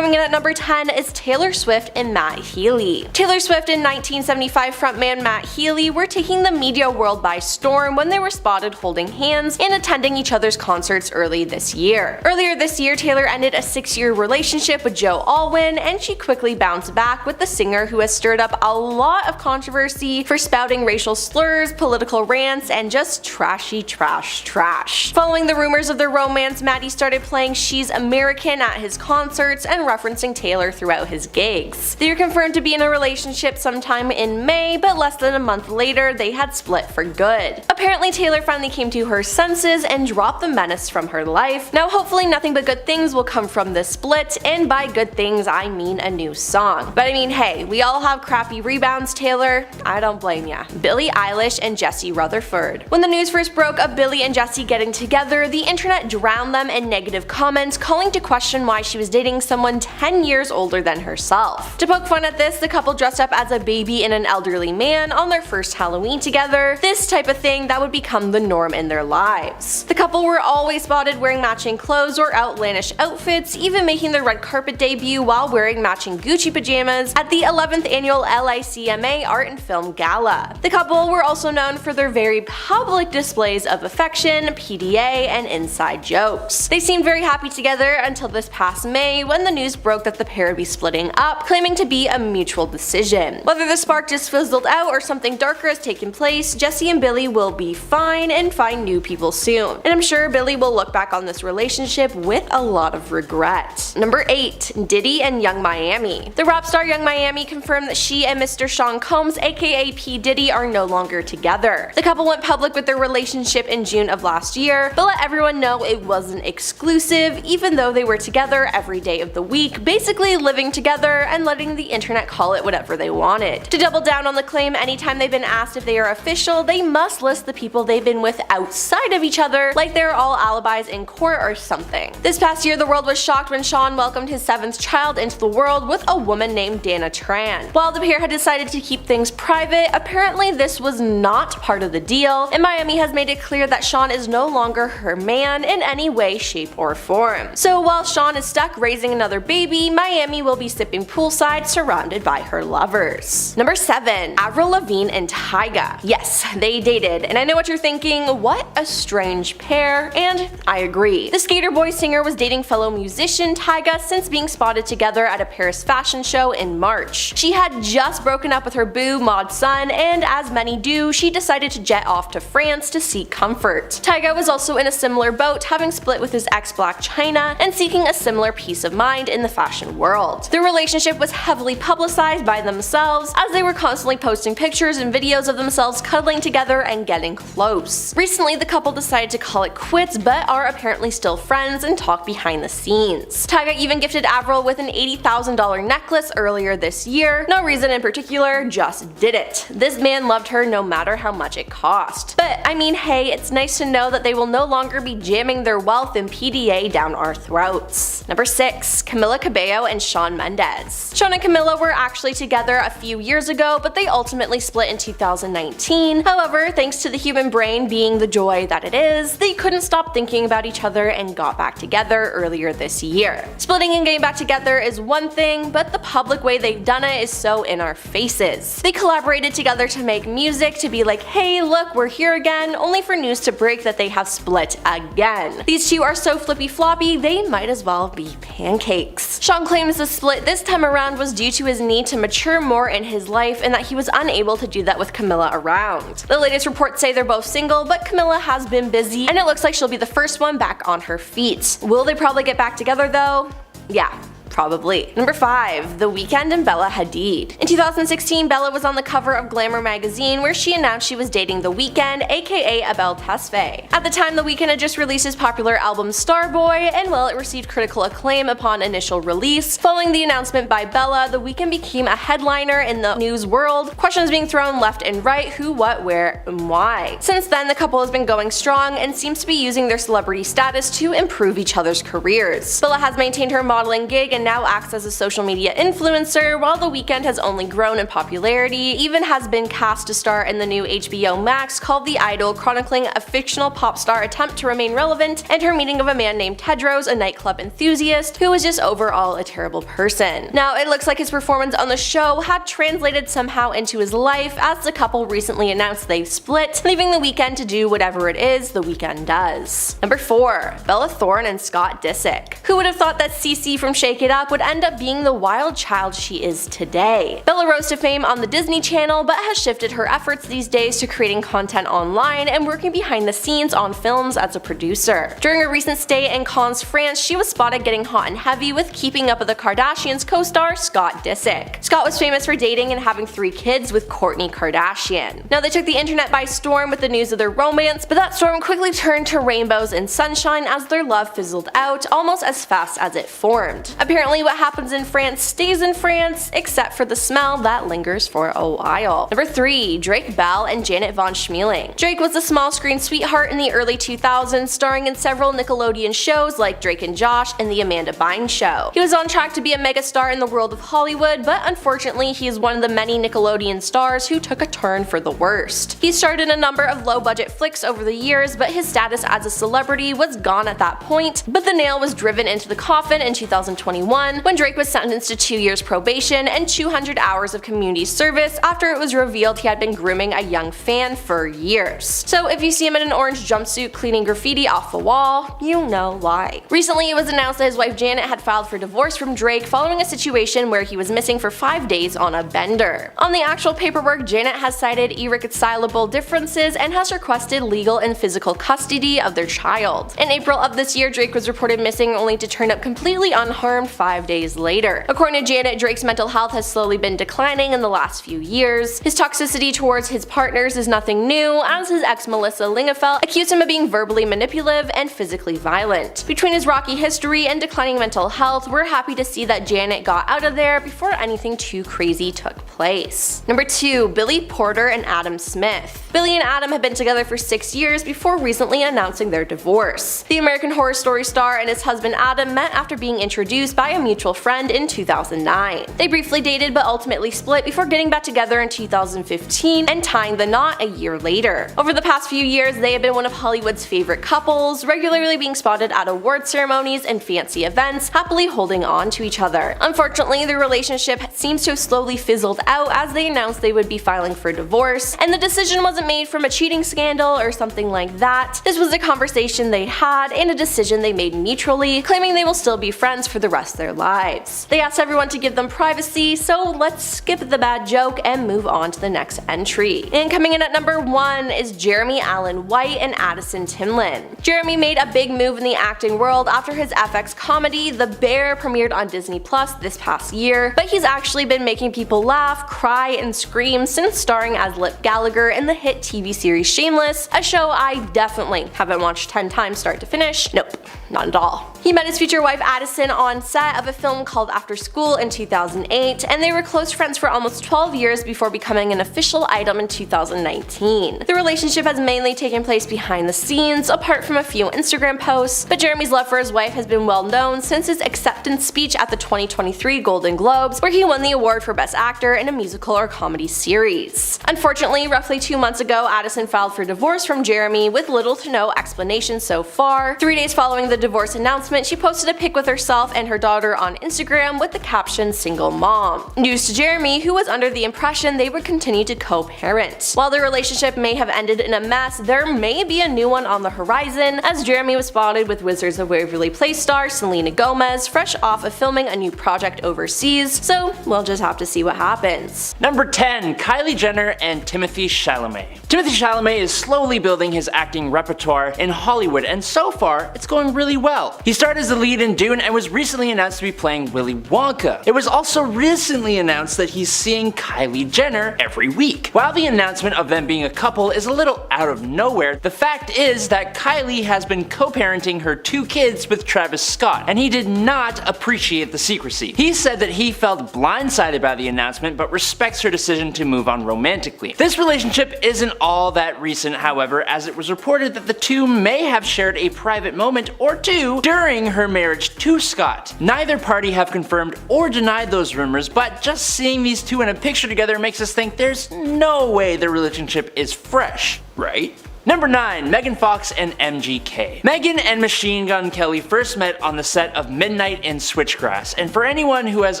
Coming in at number 10 is Taylor Swift and Matt Healy. Taylor Swift and 1975 frontman Matt Healy were taking the media world by storm when they were spotted holding hands and attending each other's concerts early this year. Earlier this year, Taylor ended a 6-year relationship with Joe Alwyn, and she quickly bounced back with the singer who has stirred up a lot of controversy for spouting racial slurs, political rants, and just trashy trash. Following the rumors of their romance, Matty started playing She's American at his concerts and referencing Taylor throughout his gigs. They were confirmed to be in a relationship sometime in May, but less than a month later, they had split for good. Apparently, Taylor finally came to her senses and dropped the menace from her life. Now, hopefully nothing but good things will come from this split, and by good things, I mean a new song. But I mean, hey, we all have crappy rebounds, Taylor. I don't blame ya. Billie Eilish and Jesse Rutherford. When the news first broke of Billie and Jesse getting together, the internet drowned them in negative comments, calling to question why she was dating someone 10 years older than herself. To poke fun at this, the couple dressed up as a baby and an elderly man on their first Halloween together, this type of thing that would become the norm in their lives. The couple were always spotted wearing matching clothes or outlandish outfits, even making their red carpet debut while wearing matching Gucci pajamas at the 11th annual LICMA Art and Film Gala. The couple were also known for their very public displays of affection, PDA, and inside jokes. They seemed very happy together until this past May when the news broke that the pair would be splitting up, claiming to be a mutual decision. Whether the spark just fizzled out or something darker has taken place, Jesse and Billie will be fine and find new people soon. And I'm sure Billie will look back on this relationship with a lot of regret. Number 8. Diddy and Young Miami. The rap star Young Miami confirmed that she and Mr. Sean Combs, aka P. Diddy, are no longer together. The couple went public with their relationship in June of last year, but let everyone know it wasn't exclusive, even though they were together every day of the week, basically living together and letting the internet call it whatever they wanted. To double down on the claim, anytime they've been asked if they are official, they must list the people they've been with outside of each other, like they're all alibis in court or something. This past year, the world was shocked when Sean welcomed his 7th child into the world with a woman named Dana Tran. While the pair had decided to keep things private, apparently this was not part of the deal, and Miami has made it clear that Sean is no longer her man in any way, shape, or form. So while Sean is stuck raising another baby, Miami will be sipping poolside surrounded by her lovers. Number 7. Avril Lavigne and Tyga. Yes, they dated, and I know what you're thinking, what a strange pair, and I agree. The skater boy singer was dating fellow musician Tyga since being spotted together at a Paris fashion show in March. She had just broken up with her boo, Maud Sun, and as many do, she decided to jet off to France to seek comfort. Tyga was also in a similar boat, having split with his ex Blac Chyna and seeking a similar peace of mind in the fashion world. Their relationship was heavily publicized by themselves, as they were constantly posting pictures and videos of themselves cuddling together and getting close. Recently, the couple decided to call it quits, but are apparently still friends and talk behind the scenes. Tyga even gifted Avril with an $80,000 necklace earlier this year. No reason in particular, just did it. This man loved her no matter how much it cost. But I mean, hey, it's nice to know that they will no longer be jamming their wealth and PDA down our throats. Number 6. Camila Cabello and Shawn Mendes. Shawn and Camila were actually together a few years ago, but they ultimately split in 2019. However, thanks to the human brain being the joy that it is, they couldn't stop thinking about each other and got back together earlier this year. Splitting and getting back together is one thing, but the public way they've done it is so in our faces. They collaborated together to make music to be like, hey look, we're here again, only for news to break that they have split again. These two are so flippy floppy, they might as well be pancakes. Shawn claims the split this time around was due to his need to mature more in his life and that he was unable to do that with Camila around. The latest reports say they're both single, but Camila has been busy and it looks like she'll be the first one back on her feet. Will they probably get back together though? Yeah. Probably. Number 5. The Weeknd and Bella Hadid. In 2016, Bella was on the cover of Glamour magazine where she announced she was dating The Weeknd, aka Abel Tesfaye. At the time, The Weeknd had just released his popular album Starboy, and while it received critical acclaim upon initial release, following the announcement by Bella, The Weeknd became a headliner in the news world, questions being thrown left and right, who, what, where, and why. Since then, the couple has been going strong and seems to be using their celebrity status to improve each other's careers. Bella has maintained her modeling gig and and now acts as a social media influencer, while The Weeknd has only grown in popularity, even has been cast to star in the new HBO Max called The Idol, chronicling a fictional pop star attempt to remain relevant and her meeting of a man named Tedros, a nightclub enthusiast, who was just overall a terrible person. Now, it looks like his performance on the show had translated somehow into his life, as the couple recently announced they've split, leaving The Weeknd to do whatever it is The Weeknd does. Number 4. Bella Thorne and Scott Disick. Who would have thought that Cece from Shake It Up would end up being the wild child she is today? Bella rose to fame on the Disney Channel, but has shifted her efforts these days to creating content online and working behind the scenes on films as a producer. During a recent stay in Cannes, France, she was spotted getting hot and heavy with Keeping Up with the Kardashians co-star Scott Disick. Scott was famous for dating and having 3 kids with Kourtney Kardashian. Now, they took the internet by storm with the news of their romance, but that storm quickly turned to rainbows and sunshine as their love fizzled out almost as fast as it formed. Apparently, what happens in France stays in France, except for the smell that lingers for a while. Number 3. Drake Bell and Janet Von Schmeling. Drake was a small screen sweetheart in the early 2000s, starring in several Nickelodeon shows like Drake and Josh and The Amanda Bynes Show. He was on track to be a megastar in the world of Hollywood, but unfortunately he is one of the many Nickelodeon stars who took a turn for the worst. He starred in a number of low-budget flicks over the years, but his status as a celebrity was gone at that point, but the nail was driven into the coffin in 2021 when Drake was sentenced to 2 years probation and 200 hours of community service after it was revealed he had been grooming a young fan for years. So if you see him in an orange jumpsuit cleaning graffiti off the wall, you know why. Recently, it was announced that his wife Janet had filed for divorce from Drake following a situation where he was missing for 5 days on a bender. On the actual paperwork, Janet has cited irreconcilable differences and has requested legal and physical custody of their child. In April of this year, Drake was reported missing only to turn up completely unharmed 5 days later. According to Janet, Drake's mental health has slowly been declining in the last few years. His toxicity towards his partners is nothing new, as his ex Melissa Lingafelt accused him of being verbally manipulative and physically violent. Between his rocky history and declining mental health, we're happy to see that Janet got out of there before anything too crazy took place. Number 2. Billy Porter and Adam Smith. Billy and Adam have been together for 6 years before recently announcing their divorce. The American Horror Story star and his husband Adam met after being introduced by a mutual friend in 2009. They briefly dated but ultimately split before getting back together in 2015 and tying the knot a year later. Over the past few years, they have been one of Hollywood's favorite couples, regularly being spotted at award ceremonies and fancy events, happily holding on to each other. Unfortunately, their relationship seems to have slowly fizzled out as they announced they would be filing for divorce, and the decision wasn't made from a cheating scandal or something like that. This was a conversation they had and a decision they made mutually, claiming they will still be friends for the rest of their lives. They asked everyone to give them privacy, so let's skip the bad joke and move on to the next entry. And coming in at number 1 is Jeremy Allen White and Addison Timlin. Jeremy made a big move in the acting world after his FX comedy The Bear premiered on Disney Plus this past year, but he's actually been making people laugh, cry, and scream since starring as Lip Gallagher in the hit TV series Shameless, a show I definitely haven't watched 10 times start to finish. Nope, not at all. He met his future wife Addison on set of a film called After School in 2008, and they were close friends for almost 12 years before becoming an official item in 2019. The relationship has mainly taken place behind the scenes, apart from a few Instagram posts, but Jeremy's love for his wife has been well known since his acceptance speech at the 2023 Golden Globes, where he won the award for Best Actor in a musical or comedy series. Unfortunately, roughly 2 months ago, Addison filed for divorce from Jeremy with little to no explanation so far. 3 days following the divorce announcement, she posted a pic with herself and her daughter on Instagram with the caption "Single Mom." News to Jeremy, who was under the impression they would continue to co-parent. While their relationship may have ended in a mess, there may be a new one on the horizon, as Jeremy was spotted with Wizards of Waverly Place star Selena Gomez, fresh off of filming a new project overseas, so we'll just have to see what happens. Number 10. Kylie Jenner and Timothée Chalamet. Timothée Chalamet is slowly building his acting repertoire in Hollywood, and so far, it's going really well. He starred as the lead in Dune and was recently announced to be playing Willy Wonka. It was also recently announced that he's seeing Kylie Jenner every week. While the announcement of them being a couple is a little out of nowhere, the fact is that Kylie has been co-parenting her 2 kids with Travis Scott, and he did not appreciate the secrecy. He said that he felt blindsided by the announcement but respects her decision to move on romantically. This relationship isn't all that recent, however, as it was reported that the two may have shared a private moment or 2 during her marriage to Scott. Neither party have confirmed or denied those rumors, but just seeing these two in a picture together makes us think there's no way their relationship is fresh, right? Number 9. Megan Fox and MGK. Megan and Machine Gun Kelly first met on the set of Midnight in Switchgrass, and for anyone who is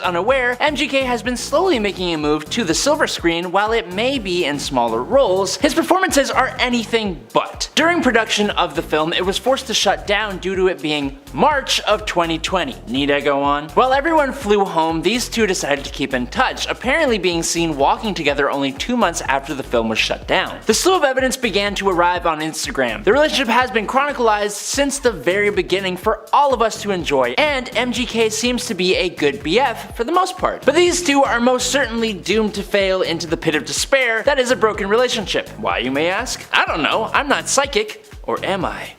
unaware, MGK has been slowly making a move to the silver screen. While it may be in smaller roles, his performances are anything but. During production of the film, it was forced to shut down due to it being March of 2020. Need I go on? While everyone flew home, these two decided to keep in touch, apparently being seen walking together only 2 months after the film was shut down. The slew of evidence began to arrive on Instagram. The relationship has been chronicled since the very beginning for all of us to enjoy, and MGK seems to be a good BF for the most part. But these two are most certainly doomed to fail into the pit of despair that is a broken relationship. Why, you may ask? I don't know, I'm not psychic. Or am I?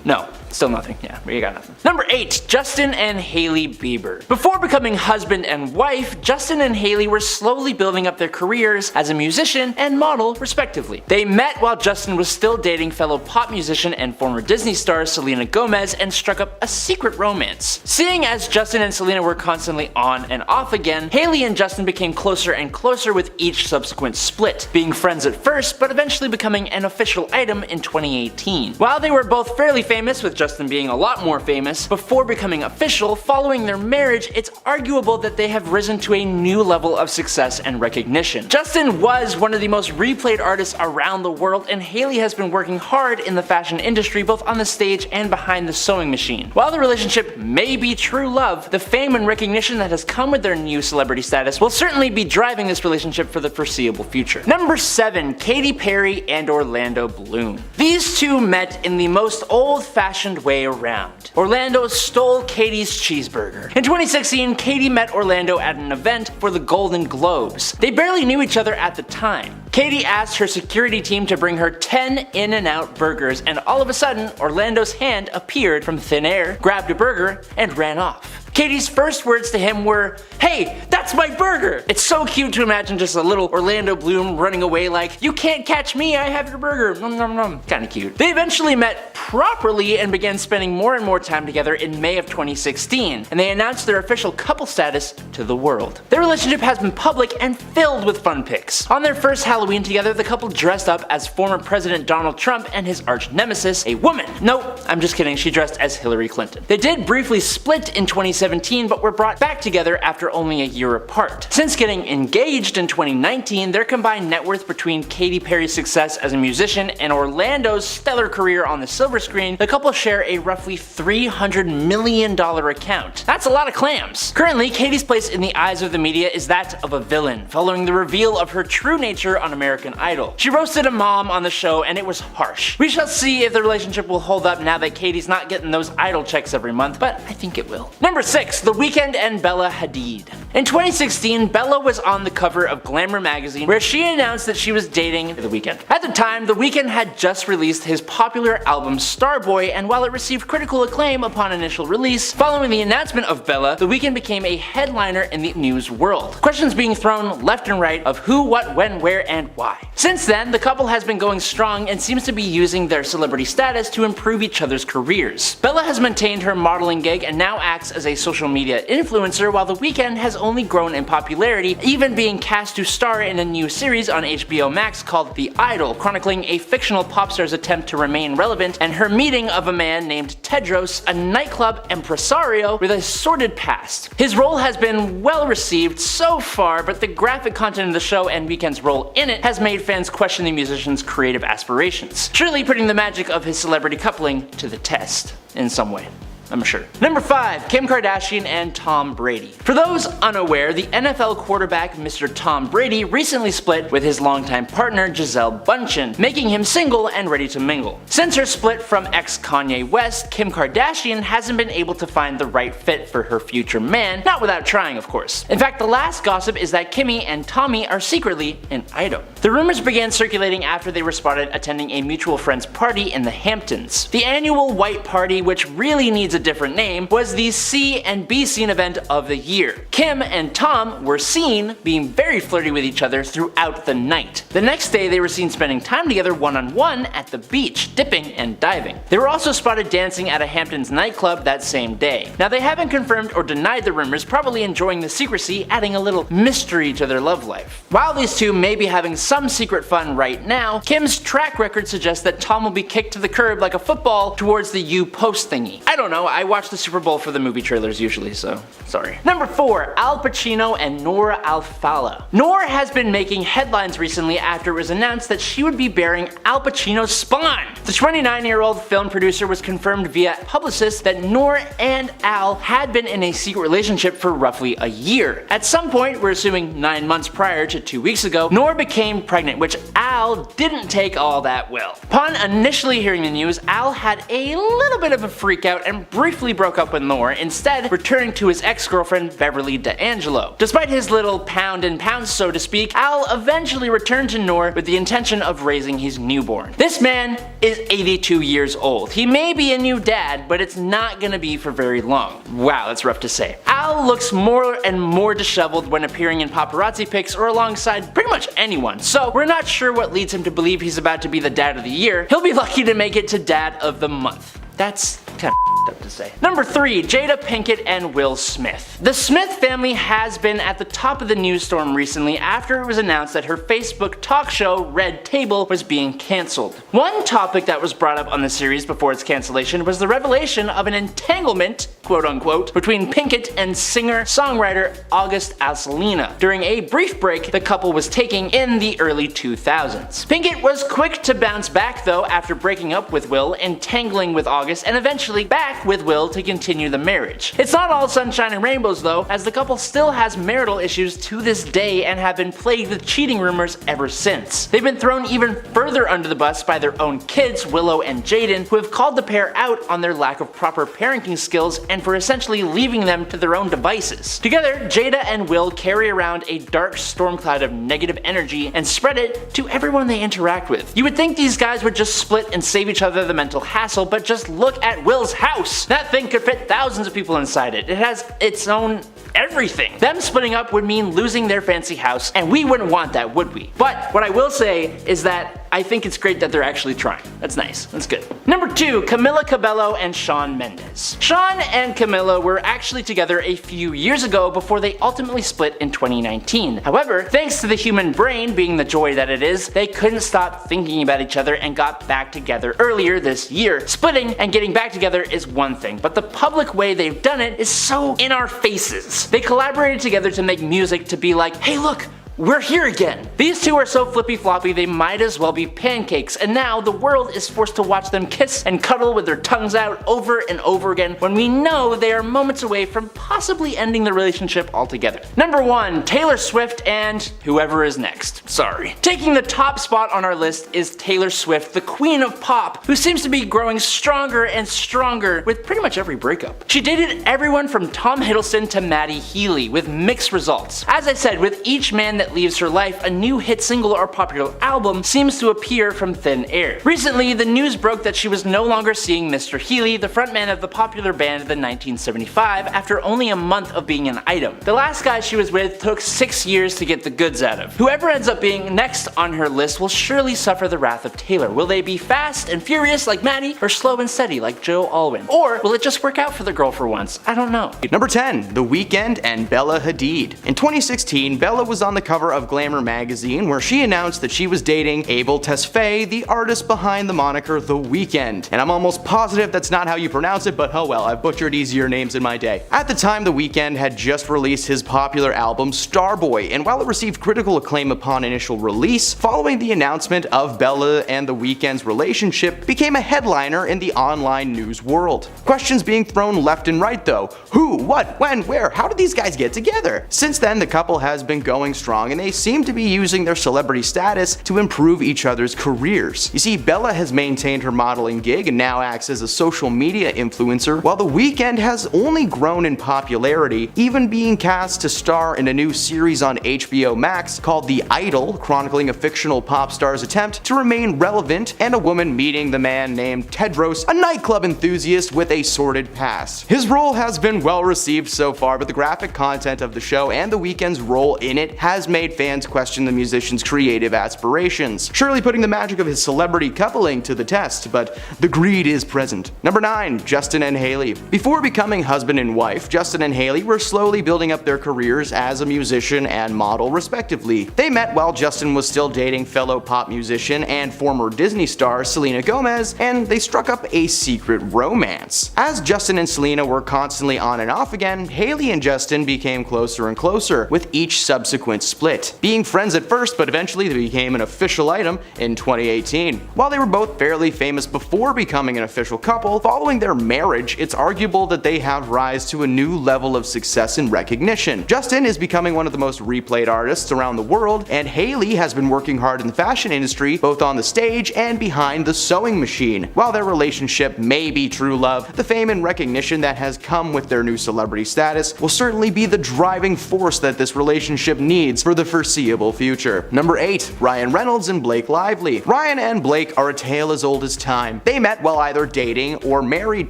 No. Still nothing. Yeah, you got nothing. Number 8. Justin and Hailey Bieber. Before becoming husband and wife, Justin and Hailey were slowly building up their careers as a musician and model, respectively. They met while Justin was still dating fellow pop musician and former Disney star Selena Gomez and struck up a secret romance. Seeing as Justin and Selena were constantly on and off again, Hailey and Justin became closer and closer with each subsequent split, being friends at first but eventually becoming an official item in 2018. While they were both fairly famous, with Justin being a lot more famous, before becoming official, following their marriage, it's arguable that they have risen to a new level of success and recognition. Justin was one of the most replayed artists around the world, and Hailey has been working hard in the fashion industry both on the stage and behind the sewing machine. While the relationship may be true love, the fame and recognition that has come with their new celebrity status will certainly be driving this relationship for the foreseeable future. Number 7. Katy Perry and Orlando Bloom. These two met in the most old-fashioned way around. Orlando stole Katy's cheeseburger. In 2016, Katy met Orlando at an event for the Golden Globes. They barely knew each other at the time. Katy asked her security team to bring her 10 In-N-Out burgers, and all of a sudden, Orlando's hand appeared from thin air, grabbed a burger, and ran off. Katy's first words to him were, "Hey, that's my burger!" It's so cute to imagine just a little Orlando Bloom running away like, "You can't catch me, I have your burger, nom nom nom." Kinda cute. They eventually met properly and began spending more and more time together in May of 2016, and they announced their official couple status to the world. Their relationship has been public and filled with fun pics. On their first Halloween together, the couple dressed up as former President Donald Trump and his arch nemesis, a woman. Nope, I'm just kidding, she dressed as Hillary Clinton. They did briefly split in 2017, but were brought back together after only a year apart. Since getting engaged in 2019, their combined net worth between Katy Perry's success as a musician and Orlando's stellar career on the silver screen, the couple share a roughly $300 million account. That's a lot of clams. Currently, Katy's place in the eyes of the media is that of a villain, following the reveal of her true nature on American Idol. She roasted a mom on the show, and it was harsh. We shall see if the relationship will hold up now that Katy's not getting those Idol checks every month, but I think it will. Number 6. The Weeknd and Bella Hadid. In 2016, Bella was on the cover of Glamour magazine, where she announced that she was dating The Weeknd. At the time, The Weeknd had just released his popular album Starboy, and while it received critical acclaim upon initial release, following the announcement of Bella, The Weeknd became a headliner in the news world. Questions being thrown left and right of who, what, when, where, and why. Since then, the couple has been going strong and seems to be using their celebrity status to improve each other's careers. Bella has maintained her modeling gig and now acts as a social media influencer, while The Weeknd has only grown in popularity, even being cast to star in a new series on HBO Max called The Idol, chronicling a fictional pop star's attempt to remain relevant and her meeting of a man named Tedros, a nightclub impresario with a sordid past. His role has been well received so far, but the graphic content of the show and Weeknd's role in it has made fans question the musician's creative aspirations, surely putting the magic of his celebrity coupling to the test in some way. I'm sure. Number 5. Kim Kardashian and Tom Brady. For those unaware, the NFL quarterback Mr. Tom Brady recently split with his longtime partner Gisele Bündchen, making him single and ready to mingle. Since her split from ex-Kanye West, Kim Kardashian hasn't been able to find the right fit for her future man, not without trying of course. In fact, the last gossip is that Kimmy and Tommy are secretly an item. The rumors began circulating after they were spotted attending a mutual friend's party in the Hamptons. The annual white party, which really needs a different name, was the C and B scene event of the year. Kim and Tom were seen being very flirty with each other throughout the night. The next day they were seen spending time together one-on-one at the beach, dipping and diving. They were also spotted dancing at a Hamptons nightclub that same day. Now they haven't confirmed or denied the rumors, probably enjoying the secrecy, adding a little mystery to their love life. While these two may be having some secret fun right now, Kim's track record suggests that Tom will be kicked to the curb like a football towards the U post thingy. I don't know, I watch the Super Bowl for the movie trailers usually, so sorry. Number 4. Al Pacino and Noor Al-Fala. Noor has been making headlines recently after it was announced that she would be bearing Al Pacino's spawn. The 29-year-old film producer was confirmed via publicists that Noor and Al had been in a secret relationship for roughly a year. At some point, we're assuming 9 months prior to 2 weeks ago, Noor became pregnant, which Al didn't take all that well. Upon initially hearing the news, Al had a little bit of a freak out and briefly broke up with Noor, instead returning to his ex-girlfriend Beverly D'Angelo. Despite his little pound and pounds, so to speak, Al eventually returned to Noor with the intention of raising his newborn. This man is 82 years old. He may be a new dad, but it's not gonna be for very long. Wow, that's rough to say. Al looks more and more disheveled when appearing in paparazzi pics or alongside pretty much anyone, so we're not sure what leads him to believe he's about to be the dad of the year. He'll be lucky to make it to dad of the month. That's kind of up to say. Number 3. Jada Pinkett and Will Smith. The Smith family has been at the top of the news storm recently after it was announced that her Facebook talk show Red Table was being cancelled. One topic that was brought up on the series before its cancellation was the revelation of an entanglement, quote unquote, between Pinkett and singer-songwriter August Alsina during a brief break the couple was taking in the early 2000s. Pinkett was quick to bounce back though after breaking up with Will, entangling with August, and eventually back with Will to continue the marriage. It's not all sunshine and rainbows though, as the couple still has marital issues to this day and have been plagued with cheating rumors ever since. They've been thrown even further under the bus by their own kids, Willow and Jaden, who have called the pair out on their lack of proper parenting skills and for essentially leaving them to their own devices. Together, Jada and Will carry around a dark storm cloud of negative energy and spread it to everyone they interact with. You would think these guys would just split and save each other the mental hassle, but just look at Will's house. That thing could fit thousands of people inside it. It has its own everything. Them splitting up would mean losing their fancy house, and we wouldn't want that, would we? But what I will say is that I think it's great that they're actually trying. That's nice. That's good. Number 2. Camila Cabello and Shawn Mendes. Shawn and Camila were actually together a few years ago before they ultimately split in 2019. However, thanks to the human brain being the joy that it is, they couldn't stop thinking about each other and got back together earlier this year. Splitting and getting back together is one thing, but the public way they've done it is so in our faces. They collaborated together to make music to be like, hey look, we're here again. These two are so flippy floppy they might as well be pancakes, and now the world is forced to watch them kiss and cuddle with their tongues out over and over again when we know they are moments away from possibly ending the relationship altogether. Number 1. Taylor Swift and whoever is next. Sorry. Taking the top spot on our list is Taylor Swift, the queen of pop, who seems to be growing stronger and stronger with pretty much every breakup. She dated everyone from Tom Hiddleston to Maddie Healy with mixed results. As I said, with each man that leaves her life, a new hit single or popular album seems to appear from thin air. Recently, the news broke that she was no longer seeing Mr. Healy, the frontman of the popular band The 1975, after only a month of being an item. The last guy she was with took 6 years to get the goods out of. Whoever ends up being next on her list will surely suffer the wrath of Taylor. Will they be fast and furious like Maddie, or slow and steady like Joe Alwyn? Or will it just work out for the girl for once? I don't know. Number 10. The Weeknd and Bella Hadid. In 2016, Bella was on the cover of Glamour magazine where she announced that she was dating Abel Tesfaye, the artist behind the moniker The Weeknd. And I'm almost positive that's not how you pronounce it, but oh well, I've butchered easier names in my day. At the time, The Weeknd had just released his popular album Starboy, and while it received critical acclaim upon initial release, following the announcement of Bella and The Weeknd's relationship became a headliner in the online news world. Questions being thrown left and right though. Who, what, when, where, how did these guys get together? Since then, the couple has been going strong along, and they seem to be using their celebrity status to improve each other's careers. You see, Bella has maintained her modeling gig and now acts as a social media influencer, while The Weeknd has only grown in popularity, even being cast to star in a new series on HBO Max called The Idol, chronicling a fictional pop star's attempt to remain relevant and a woman meeting the man named Tedros, a nightclub enthusiast with a sordid past. His role has been well received so far, but the graphic content of the show and The Weeknd's role in it has made fans question the musician's creative aspirations, surely putting the magic of his celebrity coupling to the test, but the greed is present. Number 9. Justin and Hailey. Before becoming husband and wife, Justin and Hailey were slowly building up their careers as a musician and model respectively. They met while Justin was still dating fellow pop musician and former Disney star Selena Gomez, and they struck up a secret romance. As Justin and Selena were constantly on and off again, Hailey and Justin became closer and closer with each subsequent split, being friends at first, but eventually they became an official item in 2018. While they were both fairly famous before becoming an official couple, following their marriage, it's arguable that they have rise to a new level of success and recognition. Justin is becoming one of the most replayed artists around the world, and Hailey has been working hard in the fashion industry, both on the stage and behind the sewing machine. While their relationship may be true love, the fame and recognition that has come with their new celebrity status will certainly be the driving force that this relationship needs for the foreseeable future. Number 8. Ryan Reynolds and Blake Lively. Ryan and Blake are a tale as old as time. They met while either dating or married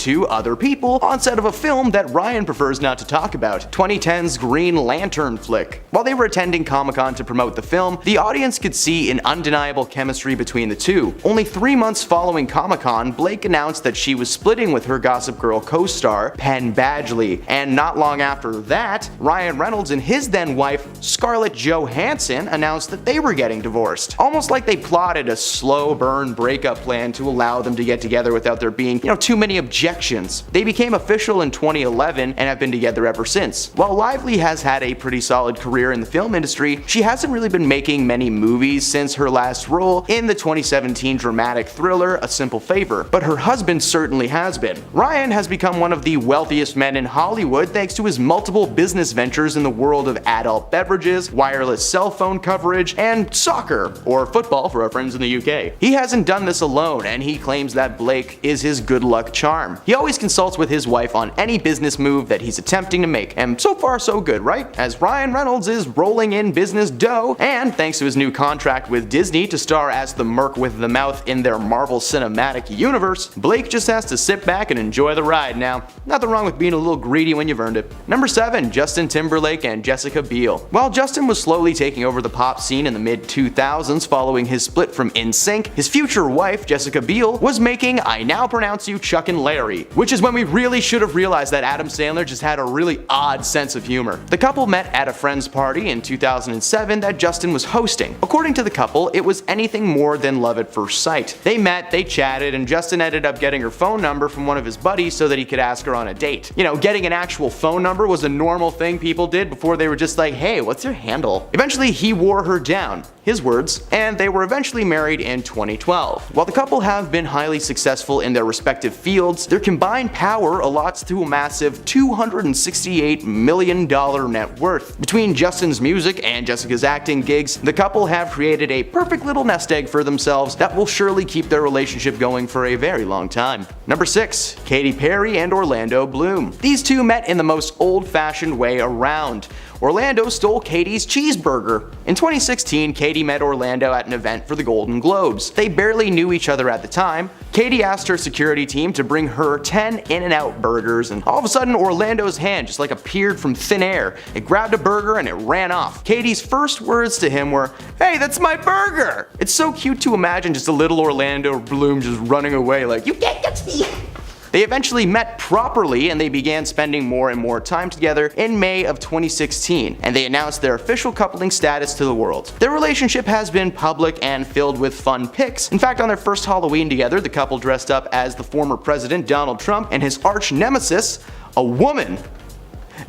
to other people on set of a film that Ryan prefers not to talk about, 2010's Green Lantern flick. While they were attending Comic-Con to promote the film, the audience could see an undeniable chemistry between the two. Only 3 months following Comic-Con, Blake announced that she was splitting with her Gossip Girl co-star, Penn Badgley, and not long after that, Ryan Reynolds and his then wife, Scarlett Johansson, announced that they were getting divorced. Almost like they plotted a slow burn breakup plan to allow them to get together without there being, too many objections. They became official in 2011 and have been together ever since. While Lively has had a pretty solid career in the film industry, she hasn't really been making many movies since her last role in the 2017 dramatic thriller A Simple Favor, but her husband certainly has been. Ryan has become one of the wealthiest men in Hollywood thanks to his multiple business ventures in the world of adult beverages, wireless cell phone coverage, and soccer, or football for our friends in the UK. He hasn't done this alone, and he claims that Blake is his good luck charm. He always consults with his wife on any business move that he's attempting to make, and so far so good, right? As Ryan Reynolds is rolling in business dough, and thanks to his new contract with Disney to star as the Merc with the Mouth in their Marvel Cinematic Universe, Blake just has to sit back and enjoy the ride now. Nothing wrong with being a little greedy when you've earned it. Number 7. Justin Timberlake and Jessica Biel. While Justin was slowly taking over the pop scene in the mid-2000s following his split from NSYNC, his future wife, Jessica Biel, was making I Now Pronounce You Chuck and Larry, which is when we really should have realized that Adam Sandler just had a really odd sense of humor. The couple met at a friend's party in 2007 that Justin was hosting. According to the couple, it was anything more than love at first sight. They met, they chatted, and Justin ended up getting her phone number from one of his buddies so that he could ask her on a date. Getting an actual phone number was a normal thing people did before they were just like, hey, what's your handle? Eventually, he wore her down, his words, and they were eventually married in 2012. While the couple have been highly successful in their respective fields, their combined power allots to a massive $268 million net worth. Between Justin's music and Jessica's acting gigs, the couple have created a perfect little nest egg for themselves that will surely keep their relationship going for a very long time. Number 6. Katy Perry and Orlando Bloom. These two met in the most old-fashioned way around. Orlando stole Katy's cheeseburger. In 2016, Katy met Orlando at an event for the Golden Globes. They barely knew each other at the time. Katy asked her security team to bring her 10 In-N-Out burgers, and all of a sudden Orlando's hand just appeared from thin air. It grabbed a burger and it ran off. Katy's first words to him were, "Hey, that's my burger!" It's so cute to imagine just a little Orlando Bloom just running away like, "You can't touch me!" They eventually met properly and they began spending more and more time together in May of 2016, and they announced their official coupling status to the world. Their relationship has been public and filled with fun pics. In fact, on their first Halloween together, the couple dressed up as the former president Donald Trump and his arch nemesis, a woman.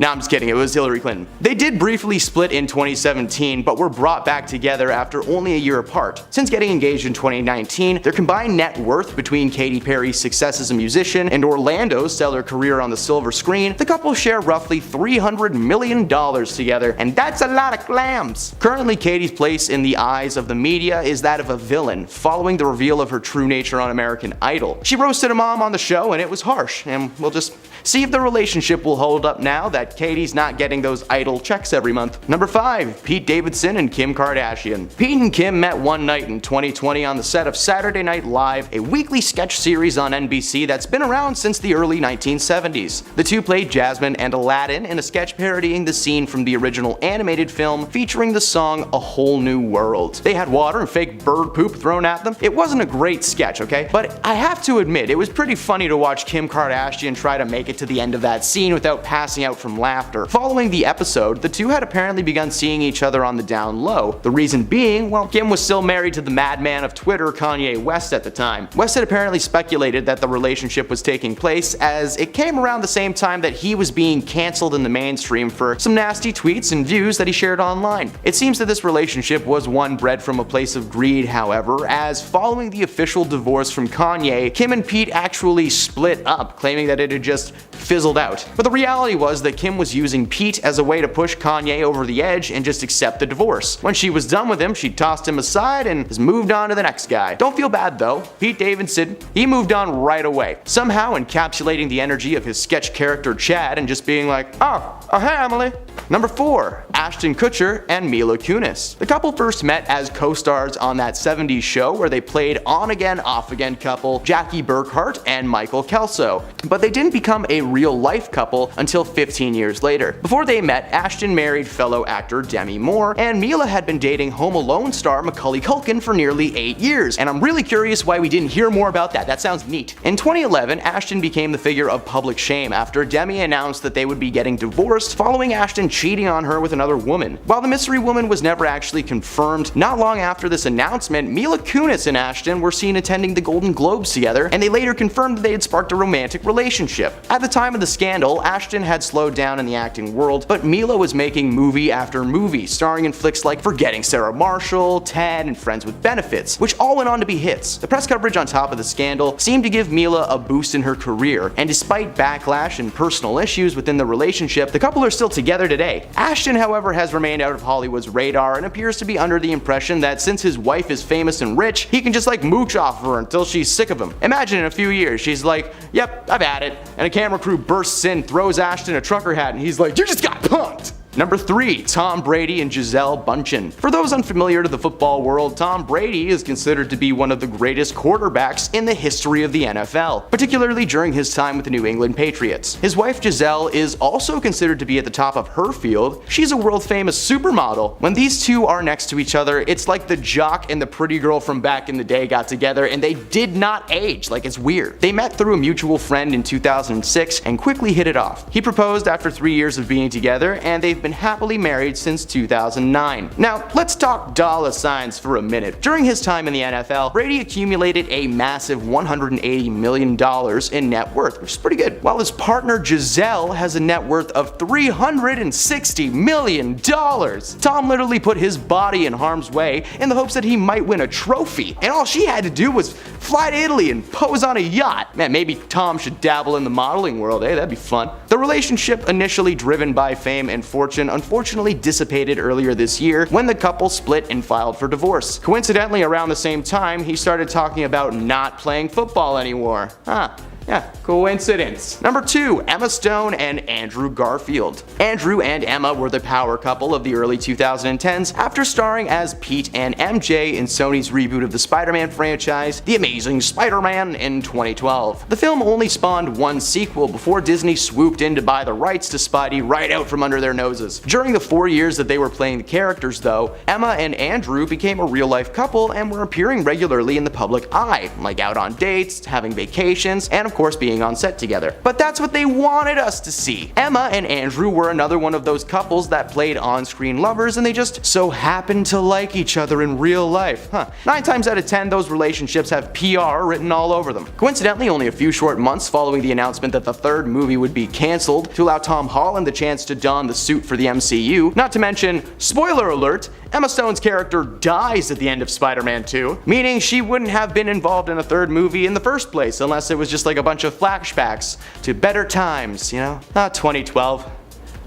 Nah, I'm just kidding, it was Hillary Clinton. They did briefly split in 2017, but were brought back together after only a year apart. Since getting engaged in 2019, their combined net worth between Katy Perry's success as a musician and Orlando's stellar career on the silver screen, the couple share roughly $300 million together, and that's a lot of clams. Currently, Katy's place in the eyes of the media is that of a villain, following the reveal of her true nature on American Idol. She roasted a mom on the show and it was harsh, and we'll just see if the relationship will hold up now that Katy's not getting those Idol checks every month. Number 5. Pete Davidson and Kim Kardashian. Pete and Kim met one night in 2020 on the set of Saturday Night Live, a weekly sketch series on NBC that's been around since the early 1970s. The two played Jasmine and Aladdin in a sketch parodying the scene from the original animated film featuring the song A Whole New World. They had water and fake bird poop thrown at them. It wasn't a great sketch, okay? But I have to admit, it was pretty funny to watch Kim Kardashian try to make it to the end of that scene without passing out from laughter. Following the episode, the two had apparently begun seeing each other on the down low. The reason being, well, Kim was still married to the madman of Twitter, Kanye West, at the time. West had apparently speculated that the relationship was taking place as it came around the same time that he was being cancelled in the mainstream for some nasty tweets and views that he shared online. It seems that this relationship was one bred from a place of greed, however, as following the official divorce from Kanye, Kim and Pete actually split up, claiming that it had just fizzled out. But the reality was that Kim was using Pete as a way to push Kanye over the edge and just accept the divorce. When she was done with him, she tossed him aside and has moved on to the next guy. Don't feel bad though. Pete Davidson, he moved on right away, somehow encapsulating the energy of his sketch character Chad and just being like, oh hey Emily. Number 4. Ashton Kutcher and Mila Kunis. The couple first met as co-stars on that 70s show where they played on-again, off-again couple Jackie Burkhart and Michael Kelso, but they didn't become a real-life couple until 15 years later. Before they met, Ashton married fellow actor Demi Moore, and Mila had been dating Home Alone star Macaulay Culkin for nearly 8 years, and I'm really curious why we didn't hear more about that. That sounds neat. In 2011, Ashton became the figure of public shame after Demi announced that they would be getting divorced following Ashton cheating on her with another woman. While the mystery woman was never actually confirmed, not long after this announcement, Mila Kunis and Ashton were seen attending the Golden Globes together, and they later confirmed that they had sparked a romantic relationship. At the time of the scandal, Ashton had slowed down in the acting world, but Mila was making movie after movie, starring in flicks like Forgetting Sarah Marshall, Ted, and Friends with Benefits, which all went on to be hits. The press coverage on top of the scandal seemed to give Mila a boost in her career, and despite backlash and personal issues within the relationship, the couple are still together today. Ashton, however, has remained out of Hollywood's radar and appears to be under the impression that since his wife is famous and rich, he can just like mooch off of her until she's sick of him. Imagine in a few years, she's like, yep, I've had it, and a camera crew bursts in, throws Ashton a trucker hat, and he's like, you just got punked! Number 3. Tom Brady and Gisele Bündchen. For those unfamiliar to the football world, Tom Brady is considered to be one of the greatest quarterbacks in the history of the NFL, particularly during his time with the New England Patriots. His wife Gisele is also considered to be at the top of her field. She's a world-famous supermodel. When these two are next to each other, it's like the jock and the pretty girl from back in the day got together and they did not age. Like, it's weird. They met through a mutual friend in 2006 and quickly hit it off. He proposed after 3 years of being together, and they've been happily married since 2009. Now, let's talk dollar signs for a minute. During his time in the NFL, Brady accumulated a massive $180 million in net worth, which is pretty good, while his partner Gisele has a net worth of $360 million. Tom literally put his body in harm's way in the hopes that he might win a trophy, and all she had to do was fly to Italy and pose on a yacht. Man, maybe Tom should dabble in the modeling world, eh? That'd be fun. The relationship, initially driven by fame and fortune, unfortunately dissipated earlier this year when the couple split and filed for divorce. Coincidentally, around the same time, he started talking about not playing football anymore. Yeah, coincidence. Number 2, Emma Stone and Andrew Garfield. Andrew and Emma were the power couple of the early 2010s after starring as Pete and MJ in Sony's reboot of the Spider-Man franchise, The Amazing Spider-Man, in 2012. The film only spawned one sequel before Disney swooped in to buy the rights to Spidey right out from under their noses. During the 4 years that they were playing the characters, though, Emma and Andrew became a real-life couple and were appearing regularly in the public eye, like out on dates, having vacations, and of course being on set together. But that's what they wanted us to see. Emma and Andrew were another one of those couples that played on-screen lovers, and they just so happened to like each other in real life. 9 times out of 10, those relationships have PR written all over them. Coincidentally, only a few short months following the announcement that the third movie would be cancelled to allow Tom Holland the chance to don the suit for the MCU, not to mention, spoiler alert, Emma Stone's character dies at the end of Spider-Man 2, meaning she wouldn't have been involved in a third movie in the first place unless it was just like a bunch of flashbacks to better times, you know? 2012.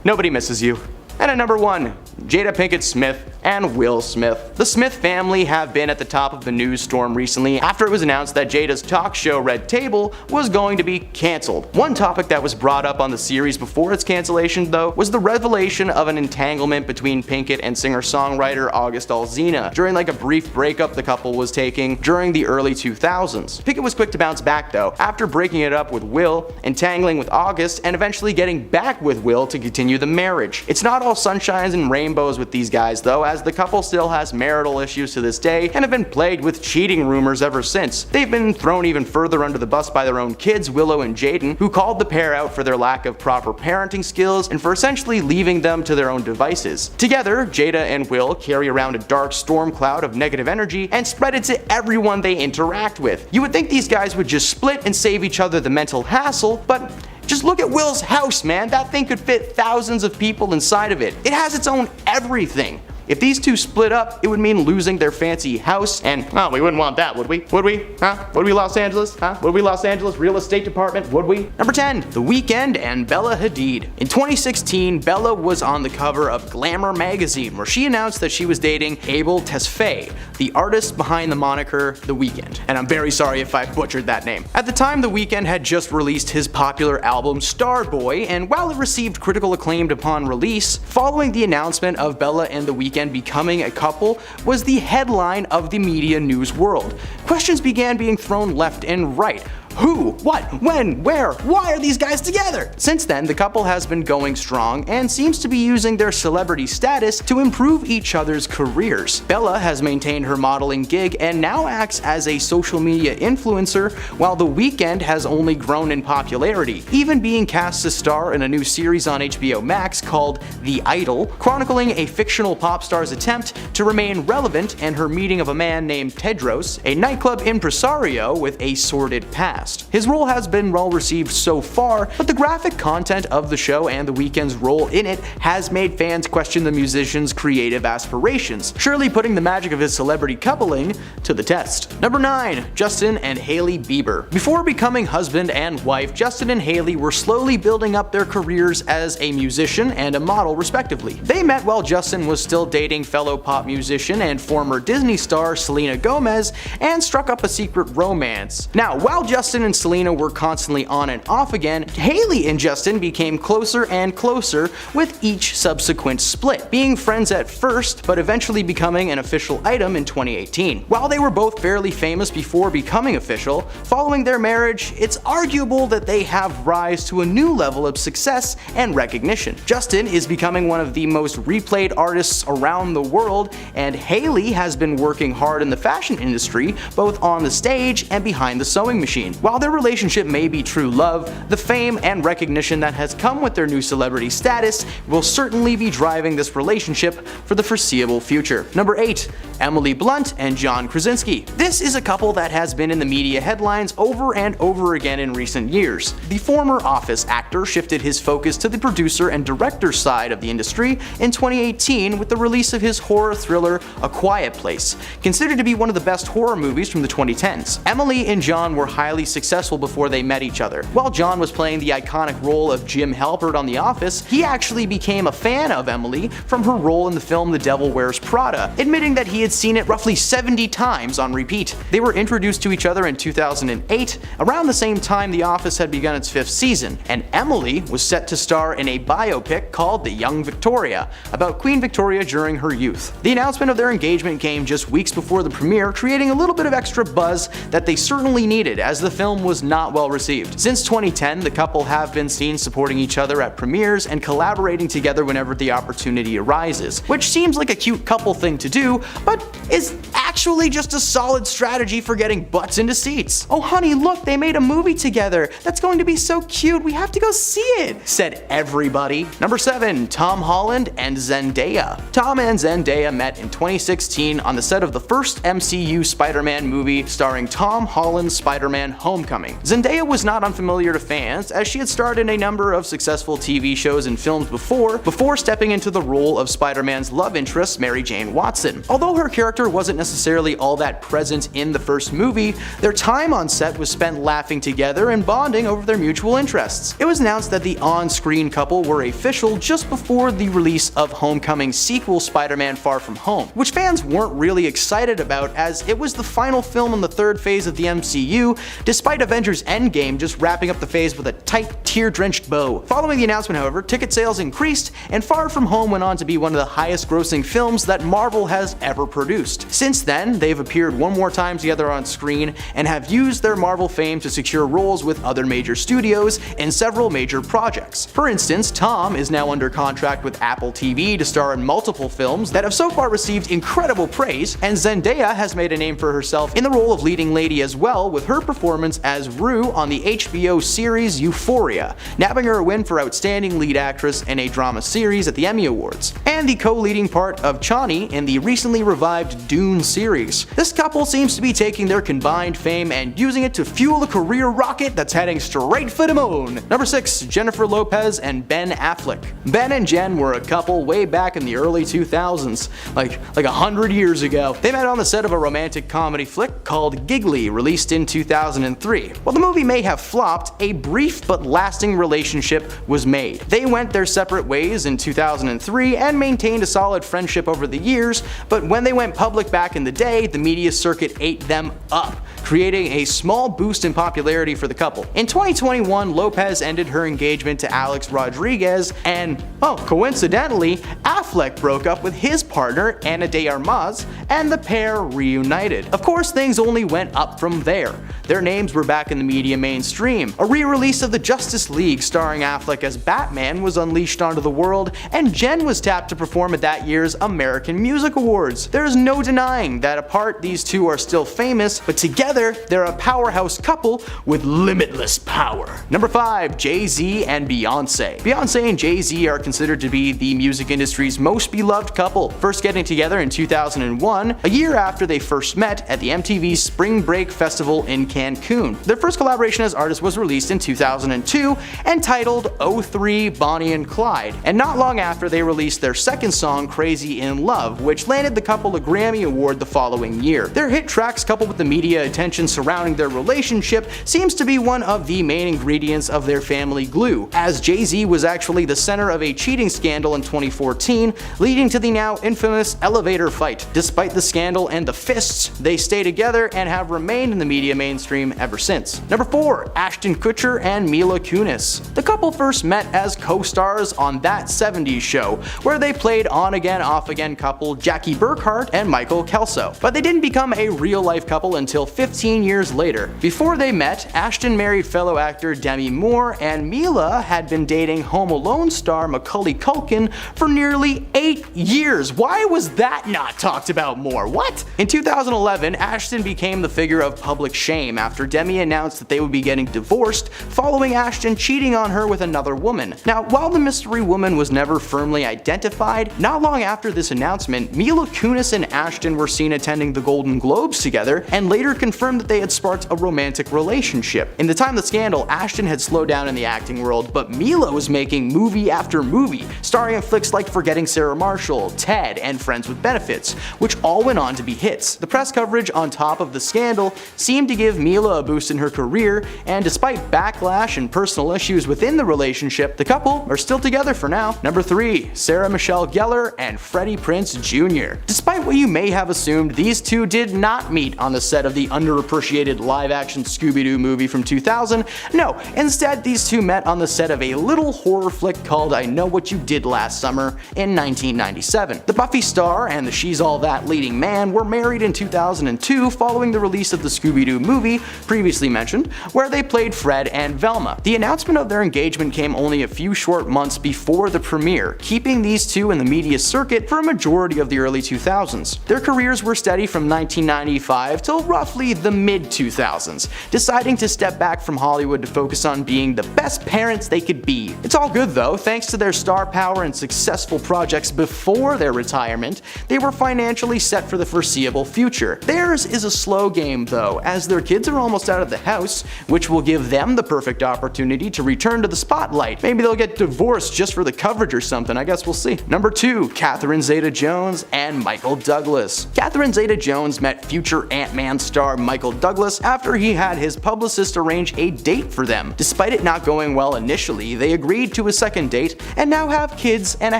Nobody misses you. And at number 1, Jada Pinkett Smith and Will Smith. The Smith family have been at the top of the news storm recently after it was announced that Jada's talk show Red Table was going to be cancelled. One topic that was brought up on the series before its cancellation, though, was the revelation of an entanglement between Pinkett and singer-songwriter August Alsina during like a brief breakup the couple was taking during the early 2000s. Pinkett was quick to bounce back though, after breaking it up with Will, entangling with August, and eventually getting back with Will to continue the marriage. It's not all sunshines and rainbows with these guys though, as the couple still has marital issues to this day and have been plagued with cheating rumors ever since. They've been thrown even further under the bus by their own kids, Willow and Jaden, who called the pair out for their lack of proper parenting skills and for essentially leaving them to their own devices. Together, Jada and Will carry around a dark storm cloud of negative energy and spread it to everyone they interact with. You would think these guys would just split and save each other the mental hassle, but just look at Will's house, man. That thing could fit thousands of people inside of it. It has its own everything. If these two split up, it would mean losing their fancy house, and, well, we wouldn't want that, would we? Would we? Would we, Los Angeles? Would we, Los Angeles real estate department? Would we? Number 10, The Weeknd and Bella Hadid. In 2016, Bella was on the cover of Glamour magazine, where she announced that she was dating Abel Tesfaye, the artist behind the moniker The Weeknd. And I'm very sorry if I butchered that name. At the time, The Weeknd had just released his popular album Starboy, and while it received critical acclaim upon release, following the announcement of Bella and The Weeknd becoming a couple was the headline of the media news world. Questions began being thrown left and right. Who? What? When? Where? Why are these guys together? Since then, the couple has been going strong and seems to be using their celebrity status to improve each other's careers. Bella has maintained her modeling gig and now acts as a social media influencer, while The Weeknd has only grown in popularity, even being cast to star in a new series on HBO Max called The Idol, chronicling a fictional pop star's attempt to remain relevant and her meeting of a man named Tedros, a nightclub impresario with a sordid past. His role has been well received so far, but the graphic content of the show and The Weeknd's role in it has made fans question the musician's creative aspirations, surely putting the magic of his celebrity coupling to the test. Number 9, Justin and Hailey Bieber. Before becoming husband and wife, Justin and Hailey were slowly building up their careers as a musician and a model respectively. They met while Justin was still dating fellow pop musician and former Disney star Selena Gomez and struck up a secret romance. Now, while Justin and Selena were constantly on and off again, Hailey and Justin became closer and closer with each subsequent split, being friends at first, but eventually becoming an official item in 2018. While they were both fairly famous before becoming official, following their marriage, it's arguable that they have rise to a new level of success and recognition. Justin is becoming one of the most replayed artists around the world, and Hailey has been working hard in the fashion industry, both on the stage and behind the sewing machine. While their relationship may be true love, the fame and recognition that has come with their new celebrity status will certainly be driving this relationship for the foreseeable future. Number 8, Emily Blunt and John Krasinski. This is a couple that has been in the media headlines over and over again in recent years. The former Office actor shifted his focus to the producer and director side of the industry in 2018 with the release of his horror thriller A Quiet Place, considered to be one of the best horror movies from the 2010s. Emily and John were highly successful before they met each other. While John was playing the iconic role of Jim Halpert on The Office, he actually became a fan of Emily from her role in the film The Devil Wears Prada, admitting that he had seen it roughly 70 times on repeat. They were introduced to each other in 2008, around the same time The Office had begun its 5th season, and Emily was set to star in a biopic called The Young Victoria, about Queen Victoria during her youth. The announcement of their engagement came just weeks before the premiere, creating a little bit of extra buzz that they certainly needed, as the film was not well received. Since 2010, the couple have been seen supporting each other at premieres and collaborating together whenever the opportunity arises, which seems like a cute couple thing to do, but is actually actually just a solid strategy for getting butts into seats. "Oh honey, look, they made a movie together. That's going to be so cute. We have to go see it," said everybody. Number 7. Tom Holland and Zendaya. Tom and Zendaya met in 2016 on the set of the first MCU Spider-Man movie starring Tom Holland's Spider-Man Homecoming. Zendaya was not unfamiliar to fans, as she had starred in a number of successful TV shows and films before stepping into the role of Spider-Man's love interest, Mary Jane Watson. Although her character wasn't necessarily all that present in the first movie, their time on set was spent laughing together and bonding over their mutual interests. It was announced that the on-screen couple were official just before the release of Homecoming's sequel, Spider-Man Far From Home, which fans weren't really excited about as it was the final film in the third phase of the MCU, despite Avengers Endgame just wrapping up the phase with a tight, tear-drenched bow. Following the announcement, however, ticket sales increased, and Far From Home went on to be one of the highest-grossing films that Marvel has ever produced. Since then, they've appeared one more time together on screen and have used their Marvel fame to secure roles with other major studios in several major projects. For instance, Tom is now under contract with Apple TV to star in multiple films that have so far received incredible praise, and Zendaya has made a name for herself in the role of leading lady as well, with her performance as Rue on the HBO series Euphoria, nabbing her a win for Outstanding Lead Actress in a Drama Series at the Emmy Awards, and the co-leading part of Chani in the recently revived Dune series. This couple seems to be taking their combined fame and using it to fuel a career rocket that's heading straight for the moon. Number 6. Jennifer Lopez and Ben Affleck. Ben and Jen were a couple way back in the early 2000s, like 100 years ago. They met on the set of a romantic comedy flick called Giggly, released in 2003. While the movie may have flopped, a brief but lasting relationship was made. They went their separate ways in 2003 and maintained a solid friendship over the years, but when they went public back in the day, the media circuit ate them up, creating a small boost in popularity for the couple. In 2021, Lopez ended her engagement to Alex Rodriguez, and, coincidentally, Affleck broke up with his partner, Ana de Armas, and the pair reunited. Of course, things only went up from there. Their names were back in the media mainstream. A re-release of the Justice League starring Affleck as Batman was unleashed onto the world, and Jen was tapped to perform at that year's American Music Awards. There's no denying that apart these two are still famous, but together they're a powerhouse couple with limitless power. Number 5. Jay-Z and Beyonce. Beyonce and Jay-Z are considered to be the music industry's most beloved couple, first getting together in 2001, a year after they first met at the MTV Spring Break Festival in Cancun. Their first collaboration as artists was released in 2002 and titled "03 Bonnie and Clyde," and not long after they released their second song, Crazy in Love, which landed the couple a Grammy Award the following year. Their hit tracks, coupled with the media attention surrounding their relationship, seems to be one of the main ingredients of their family glue, as Jay-Z was actually the center of a cheating scandal in 2014, leading to the now infamous elevator fight. Despite the scandal and the fists, they stay together and have remained in the media mainstream ever since. Number 4. Ashton Kutcher and Mila Kunis. The couple first met as co-stars on That 70s Show, where they played on-again, off-again couple Jackie Burkhart and Michael Kelso. But they didn't become a real-life couple until 15 years later. Before they met, Ashton married fellow actor Demi Moore, and Mila had been dating Home Alone star Macaulay Culkin for nearly 8 years. Why was that not talked about more? What? In 2011, Ashton became the figure of public shame after Demi announced that they would be getting divorced following Ashton cheating on her with another woman. Now, while the mystery woman was never firmly identified, not long after this announcement, Mila Kunis and Ashton were seen attending the Golden Globes together and later confirmed that they had sparked a romantic relationship. In the time of the scandal, Ashton had slowed down in the acting world, but Mila was making movie after movie, starring in flicks like Forgetting Sarah Marshall, Ted, and Friends with Benefits, which all went on to be hits. The press coverage on top of the scandal seemed to give Mila a boost in her career, and despite backlash and personal issues within the relationship, the couple are still together for now. Number 3. Sarah Michelle Gellar and Freddie Prinze Jr. Despite what you may have assumed, these two did not meet on the set of the underappreciated live-action Scooby-Doo movie from 2000. No, instead these two met on the set of a little horror flick called I Know What You Did Last Summer in 1997. The Buffy star and the She's All That leading man were married in 2002 following the release of the Scooby-Doo movie, previously mentioned, where they played Fred and Velma. The announcement of their engagement came only a few short months before the premiere, keeping these two in the media circuit for a majority of the early 2000s. Their careers were steady from 1995 till roughly the mid-2000s, deciding to step back from Hollywood to focus on being the best parents they could be. It's all good though, thanks to their star power and successful projects before their retirement, they were financially set for the foreseeable future. Theirs is a slow game though, as their kids are almost out of the house, which will give them the perfect opportunity to return to the spotlight. Maybe they'll get divorced just for the coverage or something, I guess we'll see. Number 2, Catherine Zeta-Jones and Michael Douglas. Catherine Zeta-Jones met future Ant-Man star Michael Douglas after he had his publicist arrange a date for them. Despite it not going well initially, they agreed to a second date and now have kids and a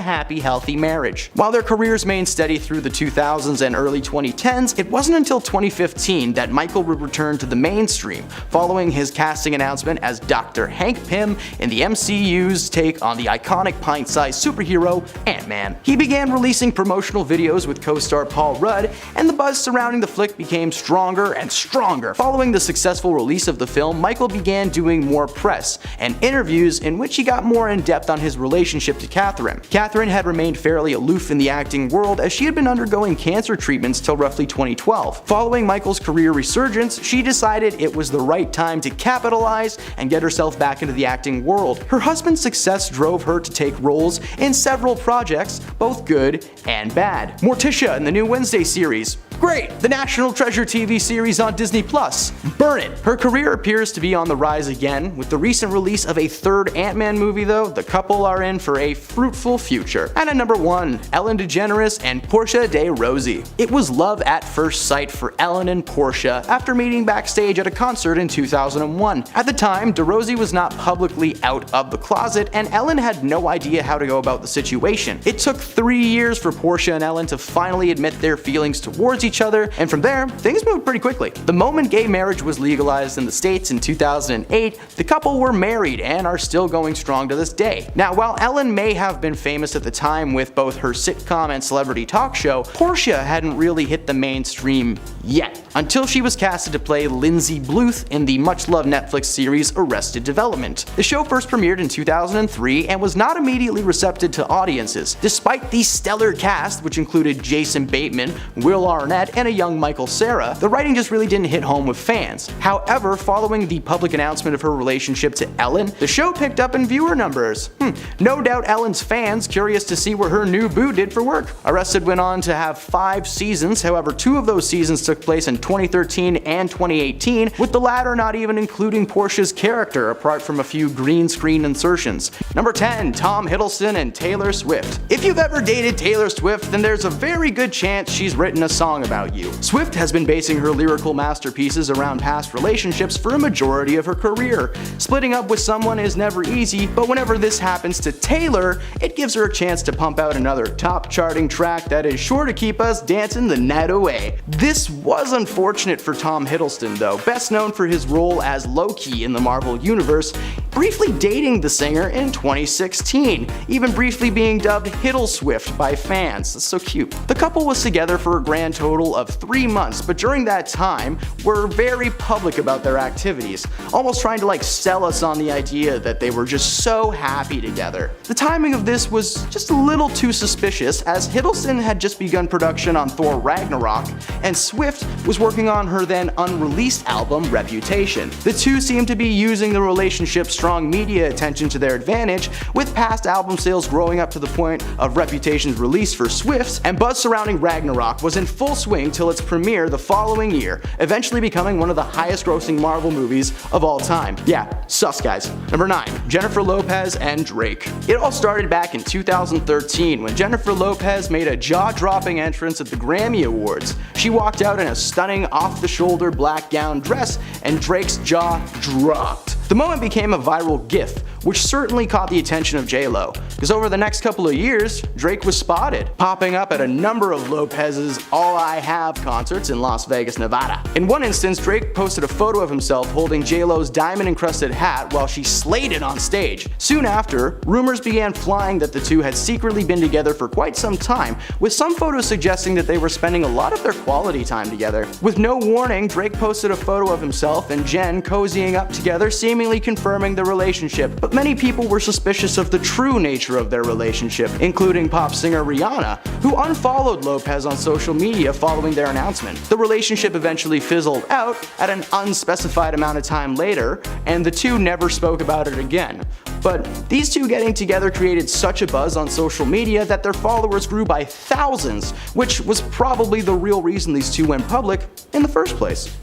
happy, healthy marriage. While their careers remained steady through the 2000s and early 2010s, it wasn't until 2015 that Michael would return to the mainstream, following his casting announcement as Dr. Hank Pym in the MCU's take on the iconic pint-sized superhero Ant-Man. He began releasing promotional videos with co-star Paul Rudd, and the buzz surrounding the flick became stronger and stronger. Following the successful release of the film, Michael began doing more press and interviews in which he got more in-depth on his relationship to Catherine. Catherine had remained fairly aloof in the acting world as she had been undergoing cancer treatments till roughly 2012. Following Michael's career resurgence, she decided it was the right time to capitalize and get herself back into the acting world. Her husband's success drove her to take roles in several projects, both good and bad. Morticia in the new Wednesday series. Great! The National Treasure TV series on Disney+. Burn it! Her career appears to be on the rise again. With the recent release of a third Ant-Man movie though, the couple are in for a fruitful future. And at number 1, Ellen DeGeneres and Portia de Rossi. It was love at first sight for Ellen and Portia after meeting backstage at a concert in 2001. At the time, de Rossi was not publicly out of the closet, and Ellen had no idea how to go about the situation. It took 3 years for Portia and Ellen to finally admit their feelings towards each other, and from there, things moved pretty quickly. The moment gay marriage was legalized in the States in 2008, the couple were married and are still going strong to this day. Now, while Ellen may have been famous at the time with both her sitcom and celebrity talk show, Portia hadn't really hit the mainstream yet, until she was casted to play Lindsay Bluth in the much-loved Netflix series Arrested Development. The show first premiered in 2003 and was not immediately receptive to audiences. Despite the stellar cast, which included Jason Bateman, Will Arnett, and a young Michael Cera, the writing just really didn't hit home with fans. However, following the public announcement of her relationship to Ellen, the show picked up in viewer numbers. No doubt Ellen's fans curious to see what her new boo did for work. Arrested went on to have 5 seasons, however 2 of those seasons took place in 2013 and 2018, with the latter not even including Portia's character apart from a few green screen insertions. Number 10, Tom Hiddleston and Taylor Swift. If you've ever dated Taylor Swift, then there's a very good chance she's written a song about you. Swift has been basing her lyrical masterpieces around past relationships for a majority of her career. Splitting up with someone is never easy, but whenever this happens to Taylor, it gives her a chance to pump out another top charting track that is sure to keep us dancing the night away. This was unfortunate for Tom Hiddleston though, best known for his role as Loki in the Marvel Universe, briefly dating the singer in 2016, even briefly being dubbed Hiddle Swift by fans. That's so cute. The couple was together for a grand total of 3 months, but during that time were very public about their activities, almost trying to sell us on the idea that they were just so happy together. The timing of this was just a little too suspicious, as Hiddleston had just begun production on Thor Ragnarok, and Swift was working on her then unreleased album Reputation. The two seemed to be using the relationship's strong media attention to their advantage, with past album sales growing up to the point of Reputation's release for Swift, and buzz surrounding Ragnarok was in full swing till its premiere the following year, eventually becoming one of the highest grossing Marvel movies of all time. Yeah, sus guys. Number 9, Jennifer Lopez and Drake. It all started back in 2013 when Jennifer Lopez made a jaw-dropping entrance at the Grammy Awards. She walked out in a stunning off-the-shoulder black gown dress, and Drake's jaw dropped. The moment became a viral GIF, which certainly caught the attention of J-Lo, because over the next couple of years, Drake was spotted, popping up at a number of Lopez's All I Have concerts in Las Vegas, Nevada. In one instance, Drake posted a photo of himself holding J-Lo's diamond-encrusted hat while she slayed it on stage. Soon after, rumors began flying that the two had secretly been together for quite some time, with some photos suggesting that they were spending a lot of their quality time together. With no warning, Drake posted a photo of himself and Jen cozying up together, seemingly confirming the relationship. But many people were suspicious of the true nature of their relationship, including pop singer Rihanna, who unfollowed Lopez on social media following their announcement. The relationship eventually fizzled out at an unspecified amount of time later, and the two never spoke about it again. But these two getting together created such a buzz on social media that their followers grew by thousands, which was probably the real reason these two went public in the first place.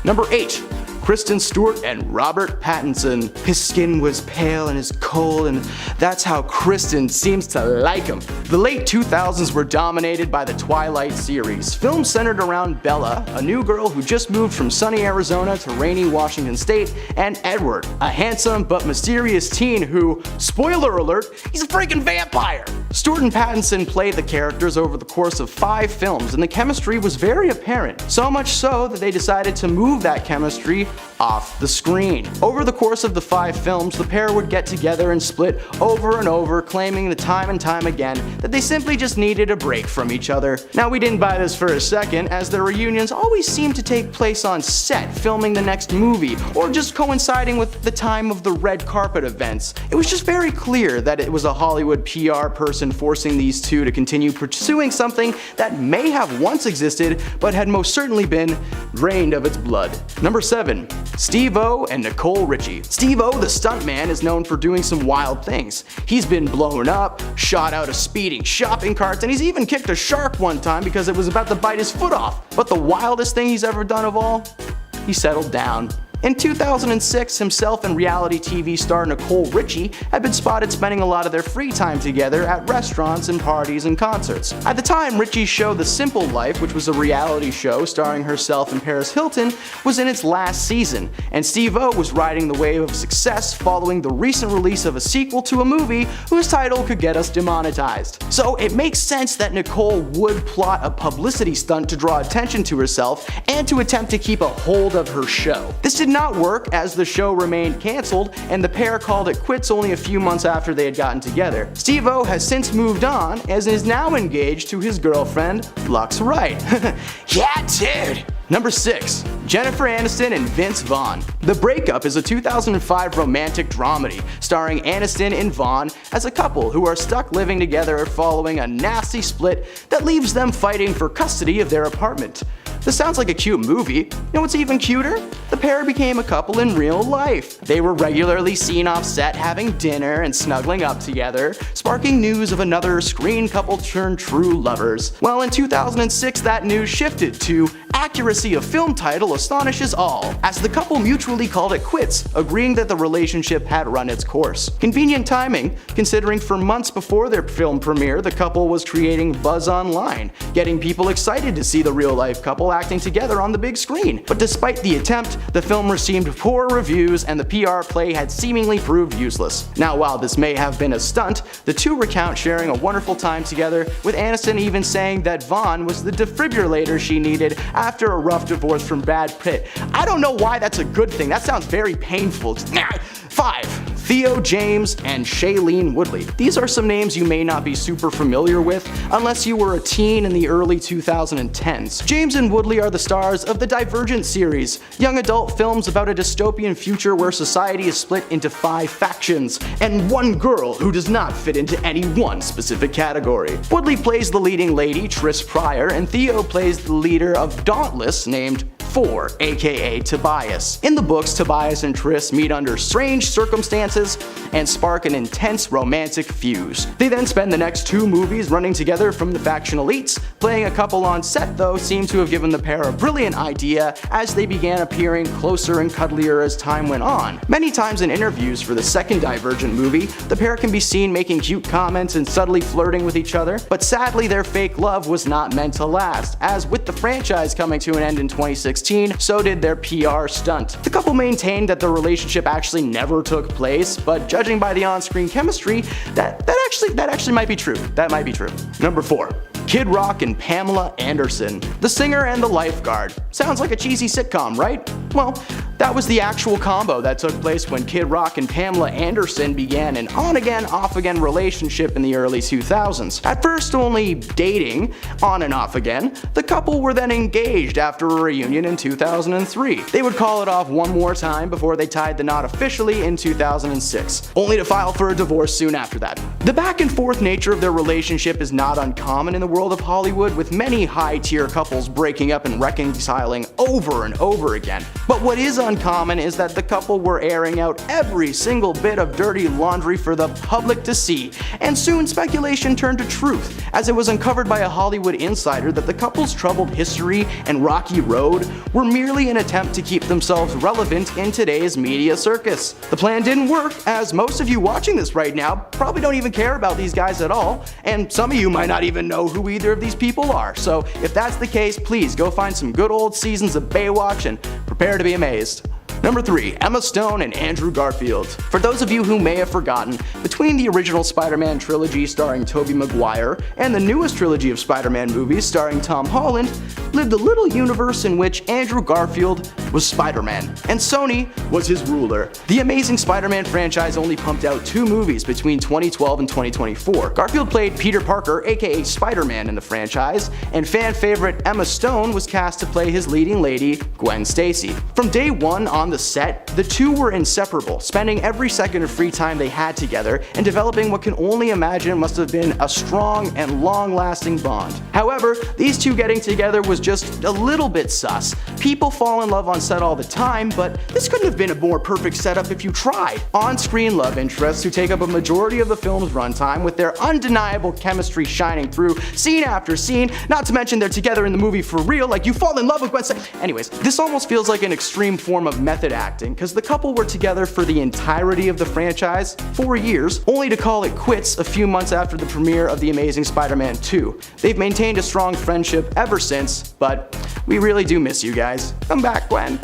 Number 8. Kristen Stewart and Robert Pattinson. His skin was pale and his cold, and that's how Kristen seems to like him. The late 2000s were dominated by the Twilight series, films centered around Bella, a new girl who just moved from sunny Arizona to rainy Washington State, and Edward, a handsome but mysterious teen who, spoiler alert, he's a freaking vampire. Stewart and Pattinson played the characters over the course of 5 films, and the chemistry was very apparent, so much so that they decided to move that chemistry off the screen. Over the course of the 5 films, the pair would get together and split over and over, claiming the time and time again that they simply just needed a break from each other. Now, we didn't buy this for a second, as their reunions always seemed to take place on set, filming the next movie, or just coinciding with the time of the red carpet events. It was just very clear that it was a Hollywood PR person forcing these two to continue pursuing something that may have once existed, but had most certainly been drained of its blood. Number 7. Steve-O and Nicole Richie. Steve-O, the stuntman, is known for doing some wild things. He's been blown up, shot out of speeding shopping carts, and he's even kicked a shark one time because it was about to bite his foot off. But the wildest thing he's ever done of all? He settled down. In 2006, himself and reality TV star Nicole Richie had been spotted spending a lot of their free time together at restaurants and parties and concerts. At the time, Richie's show The Simple Life, which was a reality show starring herself and Paris Hilton, was in its last season, and Steve-O was riding the wave of success following the recent release of a sequel to a movie whose title could get us demonetized. So it makes sense that Nicole would plot a publicity stunt to draw attention to herself and to attempt to keep a hold of her show. This did not work, as the show remained cancelled and the pair called it quits only a few months after they had gotten together. Steve-O has since moved on and is now engaged to his girlfriend, Lux Wright. Yeah, dude! Number 6. Jennifer Aniston and Vince Vaughn. The Breakup is a 2005 romantic dramedy starring Aniston and Vaughn as a couple who are stuck living together following a nasty split that leaves them fighting for custody of their apartment. This sounds like a cute movie. You know what's even cuter? The pair became a couple in real life. They were regularly seen off set having dinner and snuggling up together, sparking news of another screen couple turned true lovers. Well, in 2006, that news shifted to accuracy of film title astonishes all, as the couple mutually called it quits, agreeing that the relationship had run its course. Convenient timing, considering for months before their film premiere, the couple was creating buzz online, getting people excited to see the real-life couple acting together on the big screen. But despite the attempt, the film received poor reviews and the PR play had seemingly proved useless. Now, while this may have been a stunt, the two recount sharing a wonderful time together, with Aniston even saying that Vaughn was the defibrillator she needed after a rough divorce from Brad Pitt. I don't know why that's a good thing. That sounds very painful. 5. Theo James and Shailene Woodley. These are some names you may not be super familiar with unless you were a teen in the early 2010s. James and Woodley are the stars of the Divergent series, young adult films about a dystopian future where society is split into 5 factions, and one girl who does not fit into any one specific category. Woodley plays the leading lady, Triss Pryor, and Theo plays the leader of Dauntless, named 4, aka Tobias. In the books, Tobias and Triss meet under strange circumstances and spark an intense romantic fuse. They then spend the next 2 movies running together from the faction elites. Playing a couple on set, though, seemed to have given the pair a brilliant idea as they began appearing closer and cuddlier as time went on. Many times in interviews for the second Divergent movie, the pair can be seen making cute comments and subtly flirting with each other, but sadly their fake love was not meant to last, as with the franchise coming to an end in 2016, so did their PR stunt. The couple maintained that the relationship actually never took place, but judging judging by the on-screen chemistry, that actually might be true. That might be true. Number 4. Kid Rock and Pamela Anderson, the singer and the lifeguard. Sounds like a cheesy sitcom, right? Well, that was the actual combo that took place when Kid Rock and Pamela Anderson began an on-again, off-again relationship in the early 2000s. At first only dating, on and off again, the couple were then engaged after a reunion in 2003. They would call it off one more time before they tied the knot officially in 2006, only to file for a divorce soon after that. The back and forth nature of their relationship is not uncommon in the world of Hollywood, with many high-tier couples breaking up and reconciling over and over again. But what is uncommon is that the couple were airing out every single bit of dirty laundry for the public to see, and soon speculation turned to truth, as it was uncovered by a Hollywood insider that the couple's troubled history and rocky road were merely an attempt to keep themselves relevant in today's media circus. The plan didn't work, as most of you watching this right now probably don't even care about these guys at all, and some of you might not even know who either of these people are. So if that's the case, please go find some good old seasons of Baywatch and prepare to be amazed. Number 3. Emma Stone and Andrew Garfield. For those of you who may have forgotten, between the original Spider-Man trilogy starring Tobey Maguire and the newest trilogy of Spider-Man movies starring Tom Holland, lived a little universe in which Andrew Garfield was Spider-Man, and Sony was his ruler. The Amazing Spider-Man franchise only pumped out 2 movies between 2012 and 2024. Garfield played Peter Parker, aka Spider-Man, in the franchise, and fan favorite Emma Stone was cast to play his leading lady, Gwen Stacy. From day one on the set, the two were inseparable, spending every second of free time they had together and developing what can only imagine must have been a strong and long-lasting bond. However, these two getting together was just a little bit sus. People fall in love on set all the time, but this couldn't have been a more perfect setup if you tried. On-screen love interests who take up a majority of the film's runtime, with their undeniable chemistry shining through scene after scene, not to mention they're together in the movie for real, like you fall in love with Gwen Stacy. Anyways, this almost feels like an extreme form of method acting, because the couple were together for the entirety of the franchise, 4 years, only to call it quits a few months after the premiere of The Amazing Spider-Man 2. They've maintained a strong friendship ever since, but we really do miss you guys. Come back, Gwen.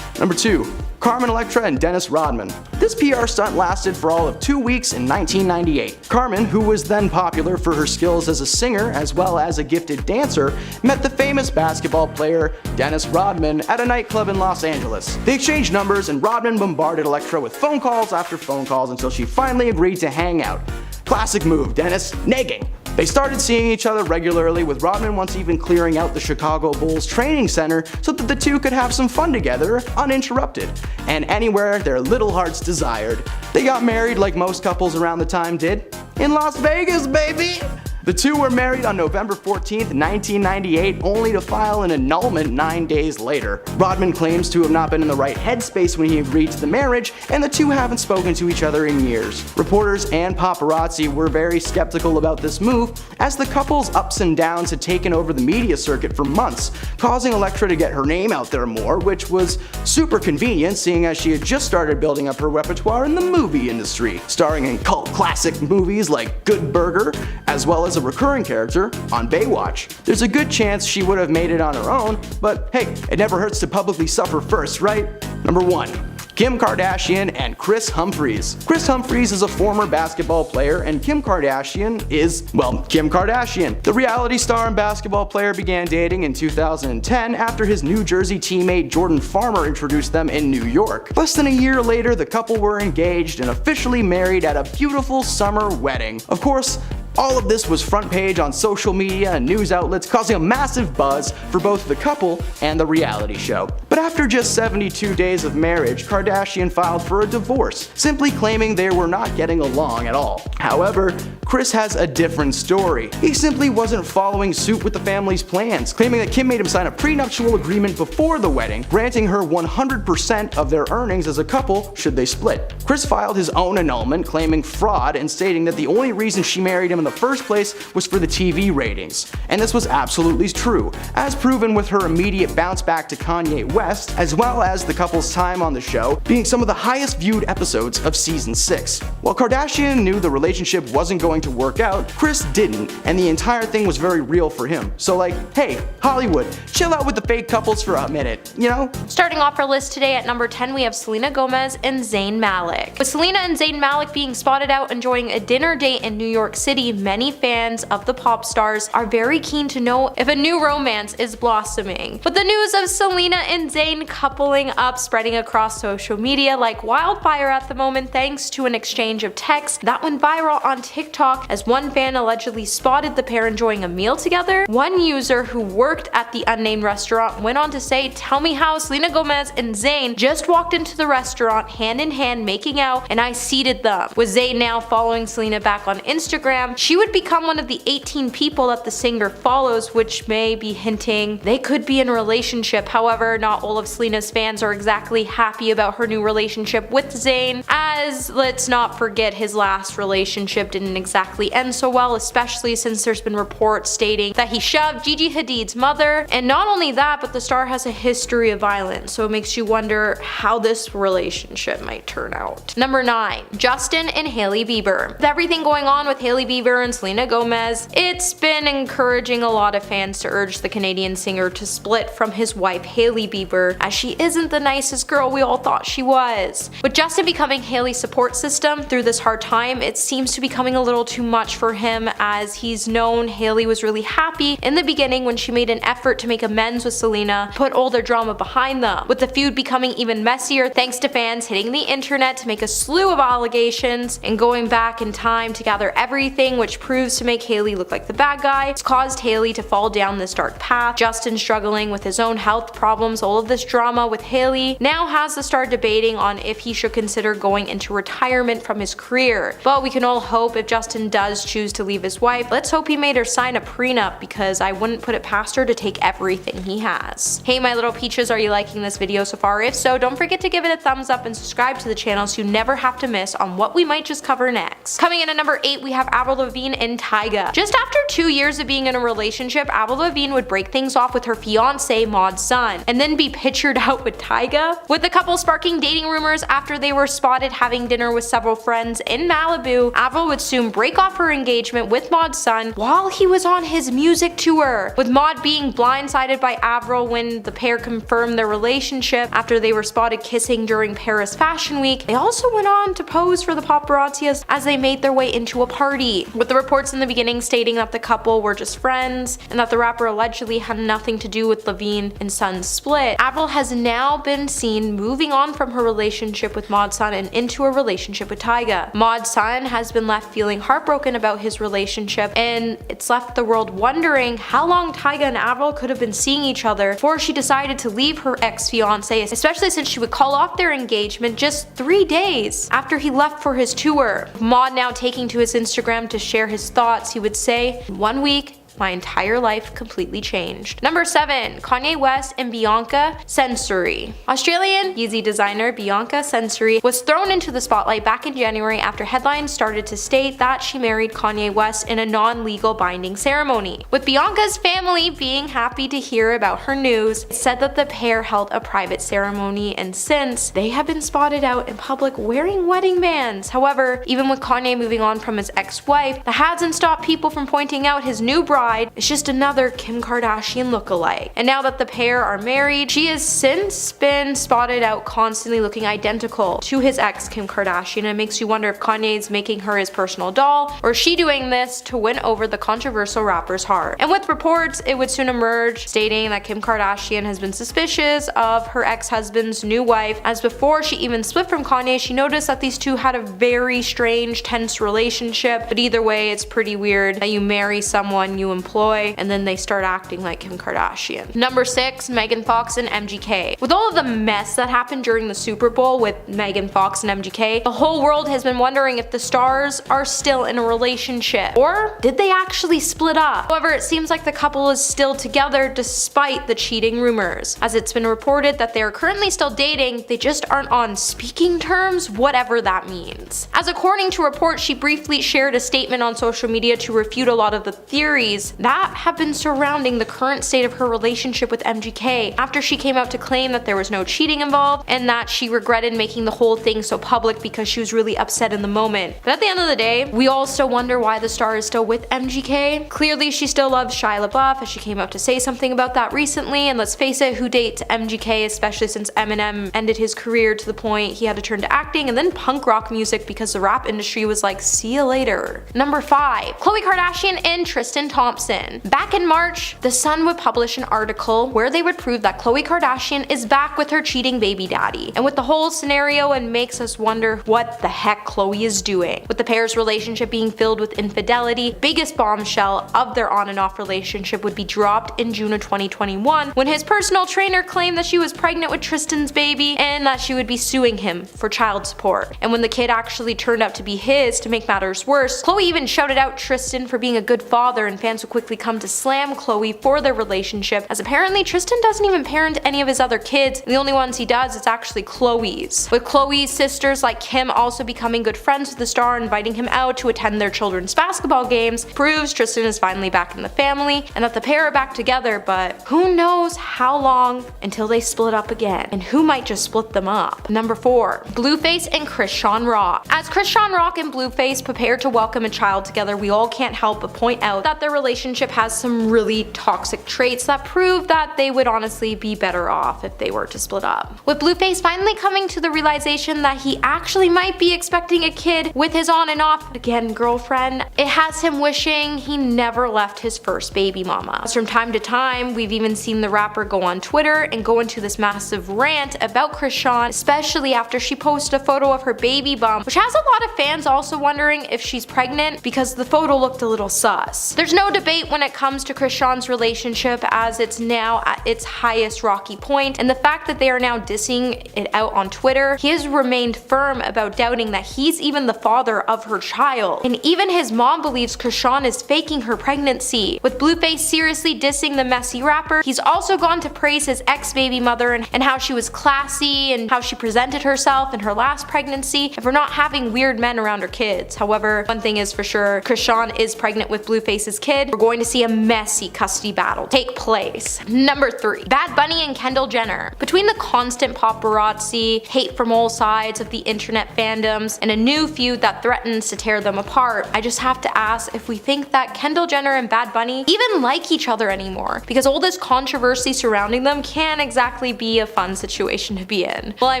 Number 2. Carmen Electra and Dennis Rodman. This PR stunt lasted for all of 2 weeks in 1998. Carmen, who was then popular for her skills as a singer as well as a gifted dancer, met the famous basketball player Dennis Rodman at a nightclub in Los Angeles. They exchanged numbers and Rodman bombarded Electra with phone calls after phone calls until she finally agreed to hang out. Classic move, Dennis, negging. They started seeing each other regularly, with Rodman once even clearing out the Chicago Bulls training center so that the two could have some fun together, uninterrupted, and anywhere their little hearts desired. They got married like most couples around the time did, in Las Vegas, baby! The two were married on November 14th, 1998, only to file an annulment 9 days later. Rodman claims to have not been in the right headspace when he agreed to the marriage, and the two haven't spoken to each other in years. Reporters and paparazzi were very skeptical about this move, as the couple's ups and downs had taken over the media circuit for months, causing Electra to get her name out there more, which was super convenient seeing as she had just started building up her repertoire in the movie industry, starring in cult classic movies like Good Burger, as well as a recurring character on Baywatch. There's a good chance she would have made it on her own, but hey, it never hurts to publicly suffer first, right? Number 1. Kim Kardashian and Kris Humphries. Kris Humphries is a former basketball player, and Kim Kardashian is, well, Kim Kardashian. The reality star and basketball player began dating in 2010 after his New Jersey teammate Jordan Farmer introduced them in New York. Less than a year later, the couple were engaged and officially married at a beautiful summer wedding. Of course, all of this was front page on social media and news outlets, causing a massive buzz for both the couple and the reality show. But after just 72 days of marriage, Kardashian filed for a divorce, simply claiming they were not getting along at all. However, Kris has a different story. He simply wasn't following suit with the family's plans, claiming that Kim made him sign a prenuptial agreement before the wedding, granting her 100% of their earnings as a couple should they split. Kris filed his own annulment, claiming fraud and stating that the only reason she married him in the the first place was for the TV ratings. And this was absolutely true, as proven with her immediate bounce back to Kanye West, as well as the couple's time on the show being some of the highest viewed episodes of season 6. While Kardashian knew the relationship wasn't going to work out, Kris didn't, and the entire thing was very real for him. So like, hey, Hollywood, chill out with the fake couples for a minute, you know? Starting off our list today at number 10, we have Selena Gomez and Zayn Malik. With Selena and Zayn Malik being spotted out enjoying a dinner date in New York City, many fans of the pop stars are very keen to know if a new romance is blossoming. With the news of Selena and Zayn coupling up spreading across social media like wildfire at the moment thanks to an exchange of texts that went viral on TikTok as one fan allegedly spotted the pair enjoying a meal together. One user who worked at the unnamed restaurant went on to say, "Tell me how Selena Gomez and Zayn just walked into the restaurant hand in hand making out and I seated them." With Zayn now following Selena back on Instagram, she would become one of the 18 people that the singer follows, which may be hinting they could be in a relationship. However, not all of Selena's fans are exactly happy about her new relationship with Zayn, as let's not forget his last relationship didn't exactly end so well, especially since there's been reports stating that he shoved Gigi Hadid's mother, and not only that, but the star has a history of violence, so it makes you wonder how this relationship might turn out. Number 9. Justin and Hailey Bieber. With everything going on with Hailey Bieber and Selena Gomez, it's been encouraging a lot of fans to urge the Canadian singer to split from his wife Hailey Bieber, as she isn't the nicest girl we all thought she was. With Justin becoming Hailey's support system through this hard time, it seems to be becoming a little too much for him, as he's known Hailey was really happy in the beginning when she made an effort to make amends with Selena, put all their drama behind them, with the feud becoming even messier thanks to fans hitting the internet to make a slew of allegations and going back in time to gather everything, which proves to make Hailey look like the bad guy. It's caused Hailey to fall down this dark path. Justin struggling with his own health problems, all of this drama with Hailey now has the star debating on if he should consider going into retirement from his career. But we can all hope if Justin does choose to leave his wife, let's hope he made her sign a prenup, because I wouldn't put it past her to take everything he has. Hey my little peaches, are you liking this video so far? If so, don't forget to give it a thumbs up and subscribe to the channel so you never have to miss on what we might just cover next. Coming in at number 8, we have Avril Lavigne and Tyga. Just after 2 years of being in a relationship, Avril Lavigne would break things off with her fiance Mod Sun and then be pictured out with Tyga, with the couple sparking dating rumors after they were spotted having dinner with several friends in Malibu. Avril would soon break off her engagement with Mod Sun while he was on his music tour, with Mod being blindsided by Avril when the pair confirmed their relationship after they were spotted kissing during Paris Fashion Week. They also went on to pose for the paparazzi as they made their way into a party, with the reports in the beginning stating that the couple were just friends and that the rapper allegedly had nothing to do with Lavigne and Sun's split. Avril has now been seen moving on from her relationship with Mod Sun and into a relationship with Tyga. Mod Sun has been left feeling heartbroken about his relationship, and it's left the world wondering how long Tyga and Avril could have been seeing each other before she decided to leave her ex-fiance, especially since she would call off their engagement just 3 days after he left for his tour. Mod now taking to his Instagram to share his thoughts, he would say, "1 week, my entire life completely changed." Number 7. Kanye West and Bianca Censori. Australian Yeezy designer Bianca Censori was thrown into the spotlight back in January after headlines started to state that she married Kanye West in a non-legal binding ceremony. With Bianca's family being happy to hear about her news, it said that the pair held a private ceremony, and since they have been spotted out in public wearing wedding bands. However, even with Kanye moving on from his ex-wife, that hasn't stopped people from pointing out his new bride is just another Kim Kardashian lookalike. And now that the pair are married, she has since been spotted out constantly looking identical to his ex Kim Kardashian, and it makes you wonder if Kanye's making her his personal doll, or is she doing this to win over the controversial rapper's heart. And with reports, it would soon emerge stating that Kim Kardashian has been suspicious of her ex-husband's new wife, as before she even split from Kanye, she noticed that these two had a very strange, tense relationship. But either way, it's pretty weird that you marry someone you employ, and then they start acting like Kim Kardashian. Number 6, Megan Fox and MGK. With all of the mess that happened during the Super Bowl with Megan Fox and MGK, the whole world has been wondering if the stars are still in a relationship, or did they actually split up? However, it seems like the couple is still together despite the cheating rumors, as it's been reported that they are currently still dating, they just aren't on speaking terms, whatever that means. As according to reports, she briefly shared a statement on social media to refute a lot of the theories that have been surrounding the current state of her relationship with MGK, after she came out to claim that there was no cheating involved and that she regretted making the whole thing so public because she was really upset in the moment. But at the end of the day, we all still wonder why the star is still with MGK. Clearly she still loves Shia LaBeouf, as she came out to say something about that recently, and let's face it, who dates MGK, especially since Eminem ended his career to the point he had to turn to acting and then punk rock music because the rap industry was like, see you later. Number 5, Khloe Kardashian and Tristan Thompson. Back in March, The Sun would publish an article where they would prove that Khloe Kardashian is back with her cheating baby daddy. And with the whole scenario, it makes us wonder what the heck Khloe is doing. With the pair's relationship being filled with infidelity, biggest bombshell of their on and off relationship would be dropped in June of 2021 when his personal trainer claimed that she was pregnant with Tristan's baby and that she would be suing him for child support. And when the kid actually turned out to be his, to make matters worse, Khloe even shouted out Tristan for being a good father, and fans would quickly come to slam Khloe for their relationship, as apparently Tristan doesn't even parent any of his other kids, and the only ones he does is actually Khloe's. With Khloe's sisters like Kim also becoming good friends with the star, inviting him out to attend their children's basketball games, proves Tristan is finally back in the family and that the pair are back together, but who knows how long until they split up again, and who might just split them up. Number 4, Blueface and Chrisean Rock. As Chrisean Rock and Blueface prepare to welcome a child together, we all can't help but point out that their relationship has some really toxic traits that prove that they would honestly be better off if they were to split up. With Blueface finally coming to the realization that he actually might be expecting a kid with his on and off again girlfriend, it has him wishing he never left his first baby mama. As from time to time, we've even seen the rapper go on Twitter and go into this massive rant about Chrisean, especially after she posted a photo of her baby bump, which has a lot of fans also wondering if she's pregnant because the photo looked a little sus. There's no debate when it comes to Chrisean's relationship, as it's now at its highest rocky point, and the fact that they are now dissing it out on Twitter, he has remained firm about doubting that he's even the father of her child. And even his mom believes Chrisean is faking her pregnancy. With Blueface seriously dissing the messy rapper, he's also gone to praise his ex-baby mother and how she was classy and how she presented herself in her last pregnancy and for not having weird men around her kids. However, one thing is for sure, Chrisean is pregnant with Blueface's kid. We're going to see a messy custody battle take place. Number 3, Bad Bunny and Kendall Jenner. Between the constant paparazzi, hate from all sides of the internet fandoms, and a new feud that threatens to tear them apart, I just have to ask if we think that Kendall Jenner and Bad Bunny even like each other anymore, because all this controversy surrounding them can't exactly be a fun situation to be in. Well, I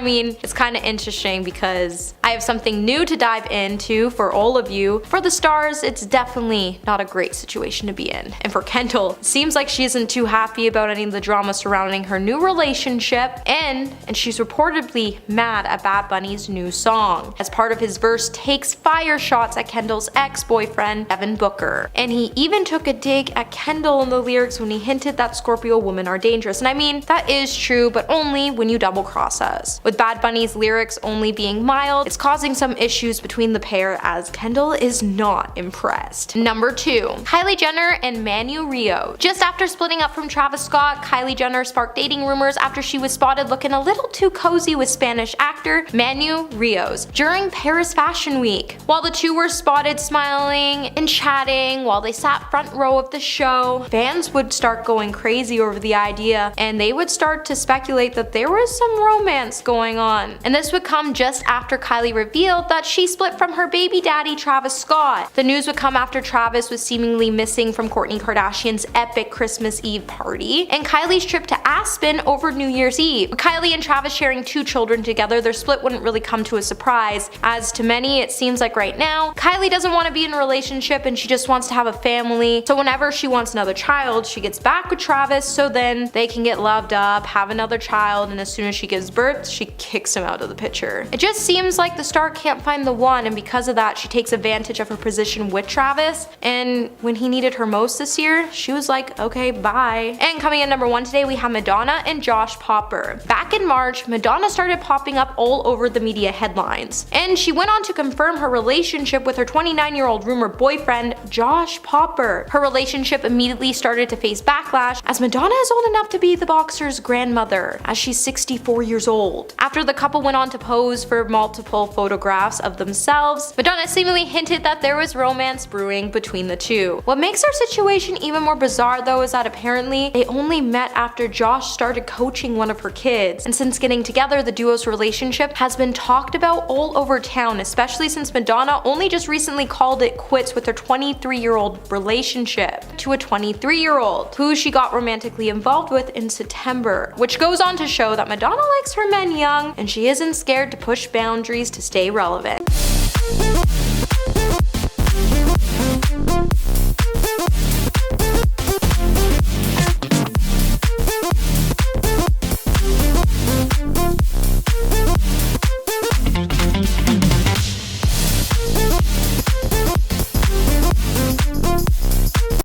mean, it's kind of interesting because I have something new to dive into for all of you. For the stars, it's definitely not a great situation to be in. And for Kendall, it seems like she isn't too happy about any of the drama surrounding her new relationship, and she's reportedly mad at Bad Bunny's new song, as part of his verse takes fire shots at Kendall's ex-boyfriend, Devin Booker. And he even took a dig at Kendall in the lyrics when he hinted that Scorpio women are dangerous. And I mean, that is true, but only when you double cross us. With Bad Bunny's lyrics only being mild, it's causing some issues between the pair, as Kendall is not impressed. Number 2, Kylie Jenner and Manu Rio. Just after splitting up from Travis Scott, Kylie Jenner sparked dating rumors after she was spotted looking a little too cozy with Spanish actor Manu Rios during Paris Fashion Week. While the two were spotted smiling and chatting while they sat front row of the show, fans would start going crazy over the idea, and they would start to speculate that there was some romance going on. And this would come just after Kylie revealed that she split from her baby daddy Travis Scott. The news would come after Travis was seemingly missing from Kourtney Kardashian's epic Christmas Eve party and Kylie's trip to Aspen over New Year's Eve. With Kylie and Travis sharing 2 children together, their split wouldn't really come to a surprise, as to many it seems like right now, Kylie doesn't want to be in a relationship and she just wants to have a family. So whenever she wants another child, she gets back with Travis so then they can get loved up, have another child, and as soon as she gives birth, she kicks him out of the picture. It just seems like the star can't find the one, and because of that, she takes advantage of her position with Travis, and when he needed hated her most this year, she was like, okay, bye. And coming in number 1 today, we have Madonna and Josh Popper. Back in March, Madonna started popping up all over the media headlines, and she went on to confirm her relationship with her 29-year-old rumored boyfriend, Josh Popper. Her relationship immediately started to face backlash, as Madonna is old enough to be the boxer's grandmother, as she's 64 years old. After the couple went on to pose for multiple photographs of themselves, Madonna seemingly hinted that there was romance brewing between the two. What makes their situation even more bizarre though is that apparently they only met after Josh started coaching one of her kids, and since getting together, the duo's relationship has been talked about all over town, especially since Madonna only just recently called it quits with her 23-year-old relationship to a 23-year-old who she got romantically involved with in September, which goes on to show that Madonna likes her men young and she isn't scared to push boundaries to stay relevant.